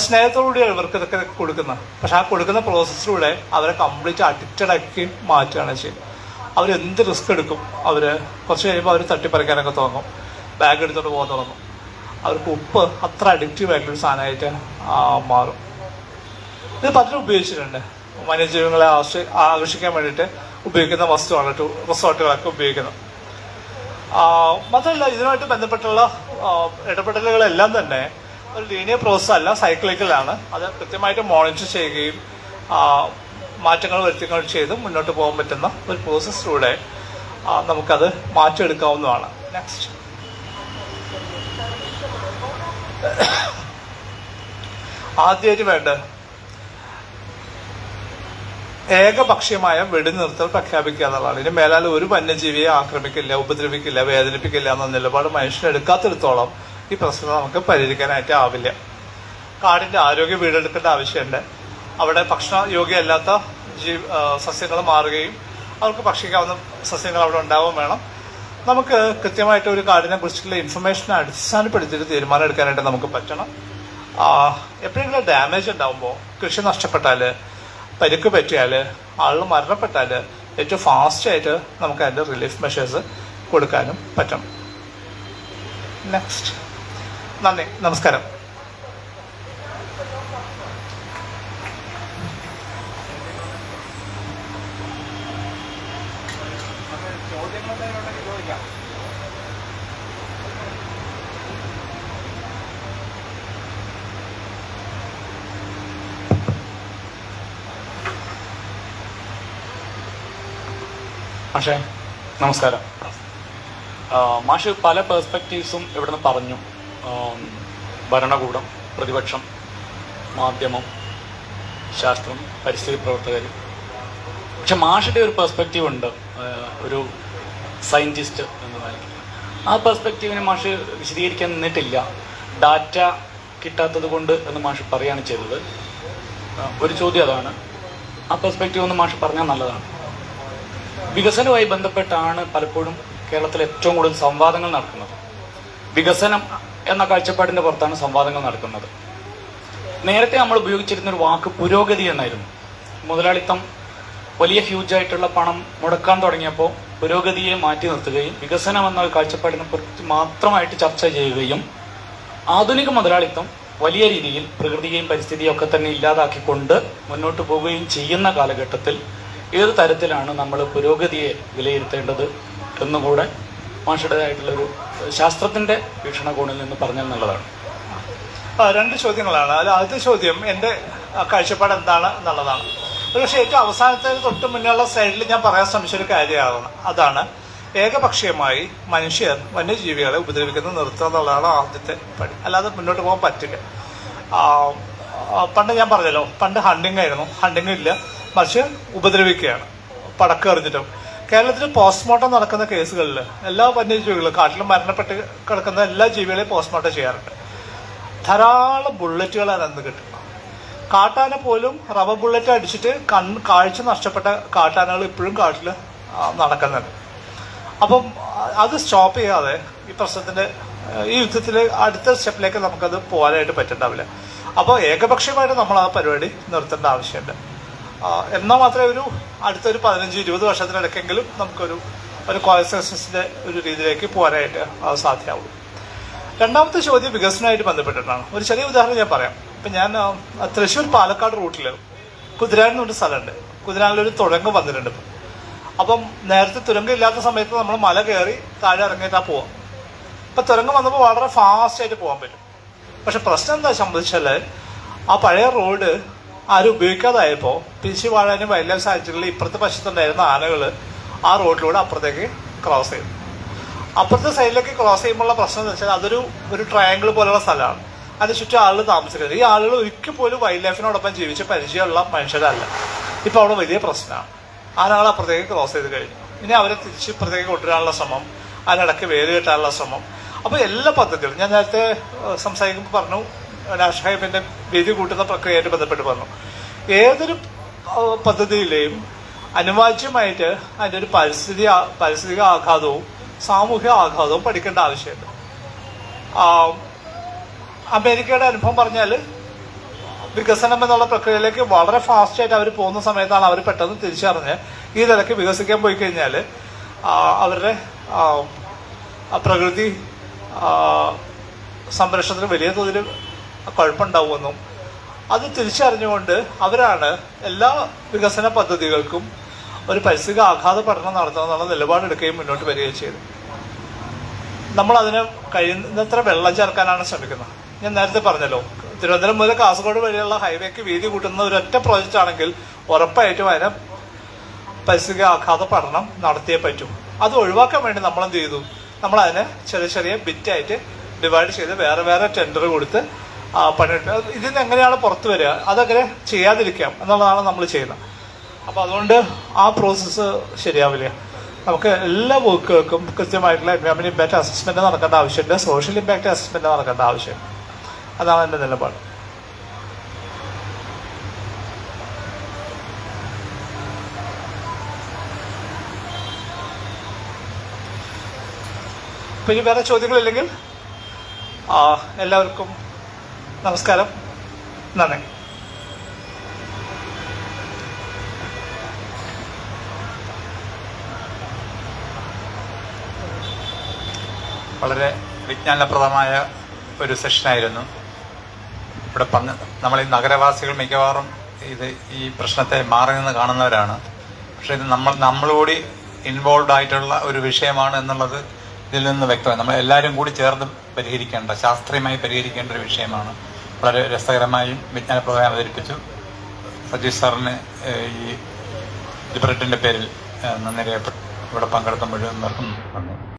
സ്നേഹത്തോടുകൂടിയാണ് ഇവർക്ക് ഇതൊക്കെ കൊടുക്കുന്നത്. പക്ഷെ ആ കൊടുക്കുന്ന പ്രോസസ്സിലൂടെ അവരെ കംപ്ലീറ്റ് അഡിക്റ്റഡ് ആക്കി മാറ്റുകയാണ് ചെയ്യുന്നത്. അവരെന്ത് റിസ്ക് എടുക്കും. അവർ കുറച്ച് കഴിയുമ്പോൾ അവർ തട്ടിപ്പറിക്കാനൊക്കെ തുടങ്ങും, ബാഗ് എടുത്തോണ്ട് പോകാൻ തുടങ്ങും. അവർക്ക് ഉപ്പ് അത്ര അഡിക്റ്റീവ് ആയിട്ടൊരു സാധനമായിട്ട് മാറും. ഇത് പലരും ഉപയോഗിച്ചിട്ടുണ്ട്. വന്യജീവികളെ ആകർഷിക്കാൻ വേണ്ടിയിട്ട് ഉപയോഗിക്കുന്ന വസ്തുവാണ് റിസോർട്ടുകളൊക്കെ ഉപയോഗിക്കുന്നത്. മാത്രമല്ല, ഇതിനുമായിട്ട് ബന്ധപ്പെട്ടുള്ള ഇടപെടലുകളെല്ലാം തന്നെ ഒരു ലീനിയർ പ്രോസസ് അല്ല, സൈക്ലിക്കലാണ്. അത് കൃത്യമായിട്ട് മോണിറ്റർ ചെയ്യുകയും മാറ്റങ്ങൾ വരുത്തുകയും ചെയ്ത് മുന്നോട്ട് പോകാൻ പറ്റുന്ന ഒരു പ്രോസസ്സിലൂടെ നമുക്കത് മാറ്റിയെടുക്കാവുന്നതാണ്. നെക്സ്റ്റ്, ആദ്യമായിട്ട് വേണ്ട ഏകപക്ഷീയമായ വെടിനിർത്തൽ പ്രഖ്യാപിക്കുക എന്നുള്ളതാണ്. ഇതിന് മേലാൽ ഒരു വന്യജീവിയെ ആക്രമിക്കില്ല, ഉപദ്രവിക്കില്ല, വേദനിപ്പിക്കില്ല എന്ന നിലപാട് മനുഷ്യനെടുക്കാത്തിടത്തോളം ഈ പ്രശ്നം നമുക്ക് പരിഹരിക്കാനായിട്ട് ആവില്ല. കാടിൻ്റെ ആരോഗ്യം വീണ്ടെടുക്കേണ്ട ആവശ്യമുണ്ട്. അവിടെ ഭക്ഷണ യോഗ്യമല്ലാത്ത സസ്യങ്ങൾ മാറുകയും അവർക്ക് ഭക്ഷിക്കാവുന്ന സസ്യങ്ങൾ അവിടെ ഉണ്ടാവുകയും വേണം. നമുക്ക് കൃത്യമായിട്ട് ഒരു കാടിനെ കുറിച്ചുള്ള ഇൻഫർമേഷനെ അടിസ്ഥാനപ്പെടുത്തിയിട്ട് തീരുമാനം എടുക്കാനായിട്ട് നമുക്ക് പറ്റണം. എപ്പോഴെങ്കിലും ഡാമേജ് ഉണ്ടാകുമ്പോൾ, കൃഷി നഷ്ടപ്പെട്ടാൽ, പരിക്ക് പറ്റിയാൽ, ആളുകൾ മരണപ്പെട്ടാൽ ഏറ്റവും ഫാസ്റ്റായിട്ട് നമുക്ക് അതിൻ്റെ റിലീഫ് മെഷേഴ്സ് കൊടുക്കാനും പറ്റണം. നെക്സ്റ്റ്, നന്ദി, നമസ്കാരം. മാഷേ നമസ്കാരം. മാഷ് പല പേഴ്സ്പെക്റ്റീവ്സും ഇവിടുന്ന് പറഞ്ഞു. ഭരണകൂടം, പ്രതിപക്ഷം, മാധ്യമം, ശാസ്ത്രം, പരിസ്ഥിതി പ്രവർത്തകർ. പക്ഷെ മാഷിൻ്റെ ഒരു പെർസ്പെക്റ്റീവ് ഉണ്ട്, ഒരു സയൻറ്റിസ്റ്റ് എന്ന നിലയ്ക്ക്. ആ പെർസ്പെക്റ്റീവിനെ മാഷ് വിശദീകരിക്കാൻ നിന്നിട്ടില്ല. ഡാറ്റ കിട്ടാത്തത് കൊണ്ട് എന്ന് മാഷ് പറയുകയാണ് ചെയ്തത്. ഒരു ചോദ്യം അതാണ്. ആ പെർസ്പെക്റ്റീവ് ഒന്ന് മാഷ് പറഞ്ഞാൽ നല്ലതാണ്. വികസനവുമായി ബന്ധപ്പെട്ടാണ് പലപ്പോഴും കേരളത്തിൽ ഏറ്റവും കൂടുതൽ സംവാദങ്ങൾ നടക്കുന്നത്. വികസനം എന്ന കാഴ്ചപ്പാടിൻ്റെ പുറത്താണ് സംവാദങ്ങൾ നടക്കുന്നത്. നേരത്തെ നമ്മൾ ഉപയോഗിച്ചിരുന്നൊരു വാക്ക് പുരോഗതി എന്നായിരുന്നു. മുതലാളിത്തം വലിയ ഹ്യൂജായിട്ടുള്ള പണം മുടക്കാൻ തുടങ്ങിയപ്പോൾ പുരോഗതിയെ മാറ്റി നിർത്തുകയും വികസനം എന്ന കാഴ്ചപ്പാടിനെ കുറിച്ച് മാത്രമായിട്ട് ചർച്ച ചെയ്യുകയും ആധുനിക മുതലാളിത്തം വലിയ രീതിയിൽ പ്രകൃതിയെയും പരിസ്ഥിതിയും ഒക്കെ തന്നെ ഇല്ലാതാക്കിക്കൊണ്ട് മുന്നോട്ട് പോവുകയും ചെയ്യുന്ന കാലഘട്ടത്തിൽ ഏത് തരത്തിലാണ് നമ്മൾ പുരോഗതിയെ വിലയിരുത്തേണ്ടത് എന്നുകൂടെ മാഷയുടേതായിട്ടുള്ളൊരു ശാസ്ത്രത്തിൻ്റെ വീക്ഷണകോണിൽ നിന്ന് പറഞ്ഞാൽ നല്ലതാണ്. രണ്ട് ചോദ്യങ്ങളാണ്. അതിൽ ആദ്യത്തെ ചോദ്യം എൻ്റെ കാഴ്ചപ്പാട് എന്താണ് എന്നുള്ളതാണ്. പക്ഷേ ഏറ്റവും അവസാനത്തെ തൊട്ട് മുന്നുള്ള സൈഡിൽ ഞാൻ പറയാൻ ശ്രമിച്ചൊരു കാര്യമാണ്. അതാണ് ഏകപക്ഷീയമായി മനുഷ്യർ വന്യജീവികളെ ഉപദ്രവിക്കുന്നത് നിർത്തുക എന്നുള്ളതാണ് ആദ്യത്തെ പടി. അല്ലാതെ മുന്നോട്ട് പോകാൻ പറ്റില്ല. പണ്ട് ഞാൻ പറഞ്ഞല്ലോ, പണ്ട് ഹണ്ടിങ് ആയിരുന്നു. ഹണ്ടിങ് ഇല്ല, മറിച്ച് ഉപദ്രവിക്കുകയാണ്, പടക്കം എറിഞ്ഞിട്ടും. കേരളത്തിൽ പോസ്റ്റ്മോർട്ടം നടക്കുന്ന കേസുകളിൽ എല്ലാ വന്യജീവികളും, കാട്ടിൽ മരണപ്പെട്ട് കിടക്കുന്ന എല്ലാ ജീവികളെയും പോസ്റ്റ്മോർട്ടം ചെയ്യാറുണ്ട്. ധാരാളം ബുള്ളറ്റുകളാണ് അന്ന് കിട്ടും. കാട്ടാന പോലും റബ്ബർ ബുള്ളറ്റ് അടിച്ചിട്ട് കാഴ്ച നഷ്ടപ്പെട്ട കാട്ടാനകൾ ഇപ്പോഴും കാട്ടിൽ നടക്കുന്നുണ്ട്. അപ്പം അത് സ്റ്റോപ്പ് ചെയ്യാതെ ഈ പ്രശ്നത്തിൻ്റെ ഈ യുദ്ധത്തിൽ അടുത്ത സ്റ്റെപ്പിലേക്ക് നമുക്കത് പോകാനായിട്ട് പറ്റുന്നുണ്ടാവില്ല. അപ്പോൾ ഏകപക്ഷീയമായിട്ട് നമ്മൾ ആ പരിപാടി നിർത്തേണ്ട ആവശ്യമുണ്ട്. എന്നാൽ മാത്രമേ അടുത്തൊരു 15-20 വർഷത്തിനിടയ്ക്കെങ്കിലും നമുക്കൊരു കോൺസെൻസസിൻ്റെ ഒരു രീതിയിലേക്ക് പോകാനായിട്ട് സാധ്യമാവുള്ളൂ. രണ്ടാമത്തെ ചോദ്യം വികസനമായിട്ട് ബന്ധപ്പെട്ടിട്ടാണ്. ഒരു ചെറിയ ഉദാഹരണം ഞാൻ പറയാം. ഇപ്പം ഞാൻ തൃശ്ശൂർ പാലക്കാട് റൂട്ടിൽ കുതിരാൻ എന്നൊരു സ്ഥലമുണ്ട്. കുതിരാനിലൊരു തുഴങ്ക് വന്നിട്ടുണ്ട്. ഇപ്പം അപ്പം നേരത്തെ തുരങ്കം ഇല്ലാത്ത സമയത്ത് നമ്മൾ മല കയറി താഴെ ഇറങ്ങിയിട്ടാ പോവാം. ഇപ്പം തുരങ്കം വന്നപ്പോൾ വളരെ ഫാസ്റ്റായിട്ട് പോകാൻ പറ്റും. പക്ഷെ പ്രശ്നം എന്താ സംബന്ധിച്ചാൽ ആ പഴയ റോഡ് ആരും ഉപയോഗിക്കാതായപ്പോൾ പിരിച്ചു വാഴാനും വൈൽഡ് ലൈഫ് സാങ്ച്വറിയിൽ ഇപ്പുറത്തെ വശത്തുണ്ടായിരുന്ന ആനകൾ ആ റോഡിലൂടെ അപ്പുറത്തേക്ക് ക്രോസ് ചെയ്തു. അപ്പുറത്തെ സൈഡിലേക്ക് ക്രോസ് ചെയ്യുമ്പോഴുള്ള പ്രശ്നം എന്ന് വെച്ചാൽ ഒരു ട്രയാങ്കിൾ പോലുള്ള സ്ഥലമാണ്. അതിന് ചുറ്റും ആളുകൾ താമസിക്കുന്നത്. ഈ ആളുകൾ ഒരിക്കൽ പോലും വൈൽഡ് ലൈഫിനോടൊപ്പം ജീവിച്ച് പരിചയമുള്ള മനുഷ്യരല്ല. ഇപ്പോൾ അവിടെ വലിയ പ്രശ്നമാണ്. ആനകൾ അപ്പുറത്തേക്ക് ക്രോസ് ചെയ്ത് കഴിഞ്ഞു. ഇനി അവരെ തിരിച്ച് ഇപ്പുറത്തേക്ക് കൊണ്ടുവരാനുള്ള ശ്രമം, അതിനിടയ്ക്ക് വേര് കെട്ടാനുള്ള ശ്രമം. അപ്പോൾ എല്ലാ പദ്ധതികളും ഞാൻ നേരത്തെ സംസാരിക്കുമ്പോൾ പറഞ്ഞു, നാഷണൽ ഹൈവേന്റെ വീതി കൂട്ടുന്ന പ്രക്രിയയായിട്ട് ബന്ധപ്പെട്ട് പറഞ്ഞു. ഏതൊരു പദ്ധതിയിലെയും അനിവാര്യമായിട്ട് അതിൻ്റെ ഒരു പാരിസ്ഥിതിക ആഘാതവും സാമൂഹിക ആഘാതവും പഠിക്കേണ്ട ആവശ്യമുണ്ട്. അമേരിക്കയുടെ അനുഭവം പറഞ്ഞാൽ വികസനം എന്നുള്ള പ്രക്രിയയിലേക്ക് വളരെ ഫാസ്റ്റായിട്ട് അവർ പോകുന്ന സമയത്താണ് അവർ പെട്ടെന്ന് തിരിച്ചറിഞ്ഞ് ഈ നിലയ്ക്ക് വികസിക്കാൻ പോയി കഴിഞ്ഞാൽ അവരുടെ പ്രകൃതി സംരക്ഷണത്തിന് വലിയ തോതിൽ കുഴപ്പമുണ്ടാവുമെന്നും അത് തിരിച്ചറിഞ്ഞുകൊണ്ട് അവരാണ് എല്ലാ വികസന പദ്ധതികൾക്കും ഒരു പരിസ്ഥിതിക ആഘാത പഠനം നടത്തണമെന്നുള്ള നിലപാടെടുക്കുകയും മുന്നോട്ട് വരികയും ചെയ്തു. നമ്മളതിന് കഴിയുന്നത്ര വെള്ളം ചേർക്കാനാണ് ശ്രമിക്കുന്നത്. ഞാൻ നേരത്തെ പറഞ്ഞല്ലോ, തിരുവനന്തപുരം മുതൽ കാസർഗോഡ് വരെയുള്ള ഹൈവേക്ക് വീതി കൂട്ടുന്ന ഒരൊറ്റ പ്രോജക്റ്റ് ആണെങ്കിൽ ഉറപ്പായിട്ടും അതിന് പരിസ്ഥിതിക ആഘാത പഠനം നടത്തിയേ പറ്റൂ. അത് ഒഴിവാക്കാൻ വേണ്ടി നമ്മളെന്ത് ചെയ്തു? നമ്മളതിനെ ചെറിയ ചെറിയ ബിറ്റായിട്ട് ഡിവൈഡ് ചെയ്ത് വേറെ വേറെ ടെൻഡർ കൊടുത്ത് പണിയിട്ട് ഇതിൽ നിന്ന് എങ്ങനെയാണ് പുറത്തു വരിക, അതങ്ങനെ ചെയ്യാതിരിക്കാം എന്നുള്ളതാണ് നമ്മൾ ചെയ്യുന്നത്. അപ്പോൾ അതുകൊണ്ട് ആ പ്രോസസ്സ് ശരിയാവില്ല. നമുക്ക് എല്ലാ വർക്കുകൾക്കും കൃത്യമായിട്ടുള്ള എൻവയോൺമെന്റ് ഇമ്പാക്ട് അസസ്മെന്റ് നടക്കേണ്ട ആവശ്യമുണ്ട്, സോഷ്യൽ ഇമ്പാക്ട് അസസ്മെന്റ് നടക്കേണ്ട ആവശ്യമുണ്ട്. അതാണ് എൻ്റെ നിലപാട്. ഇപ്പം ഇനി വേറെ ചോദ്യങ്ങളില്ലെങ്കിൽ എല്ലാവർക്കും നമസ്കാരം, നന്ദി. വളരെ വിജ്ഞാനപ്രദമായ ഒരു സെഷനായിരുന്നു. ഇവിടെ നമ്മൾ ഈ നഗരവാസികൾ മിക്കവാറും ഈ പ്രശ്നത്തെ മാറി നിന്ന് കാണുന്നവരാണ്. പക്ഷെ ഇത് നമ്മളുകൂടി ഇൻവോൾവ് ആയിട്ടുള്ള ഒരു വിഷയമാണ് എന്നുള്ളത് ഇതിൽ നിന്ന് വ്യക്തമായി. നമ്മൾ എല്ലാവരും കൂടി ചേർന്ന് പരിഹരിക്കേണ്ട, ശാസ്ത്രീയമായി പരിഹരിക്കേണ്ട ഒരു വിഷയമാണ്. വളരെ രസകരമായും വിജ്ഞാനപ്രദമായി അവതരിപ്പിച്ചു. സജീഷ് സാറിന് ഈ ലിബറേറ്ററിന്റെ പേരിൽ നന്ദി രേഖപ്പെട്ടു. ഇവിടെ പങ്കെടുത്ത മുഴുവൻ പേർക്കും നന്ദി.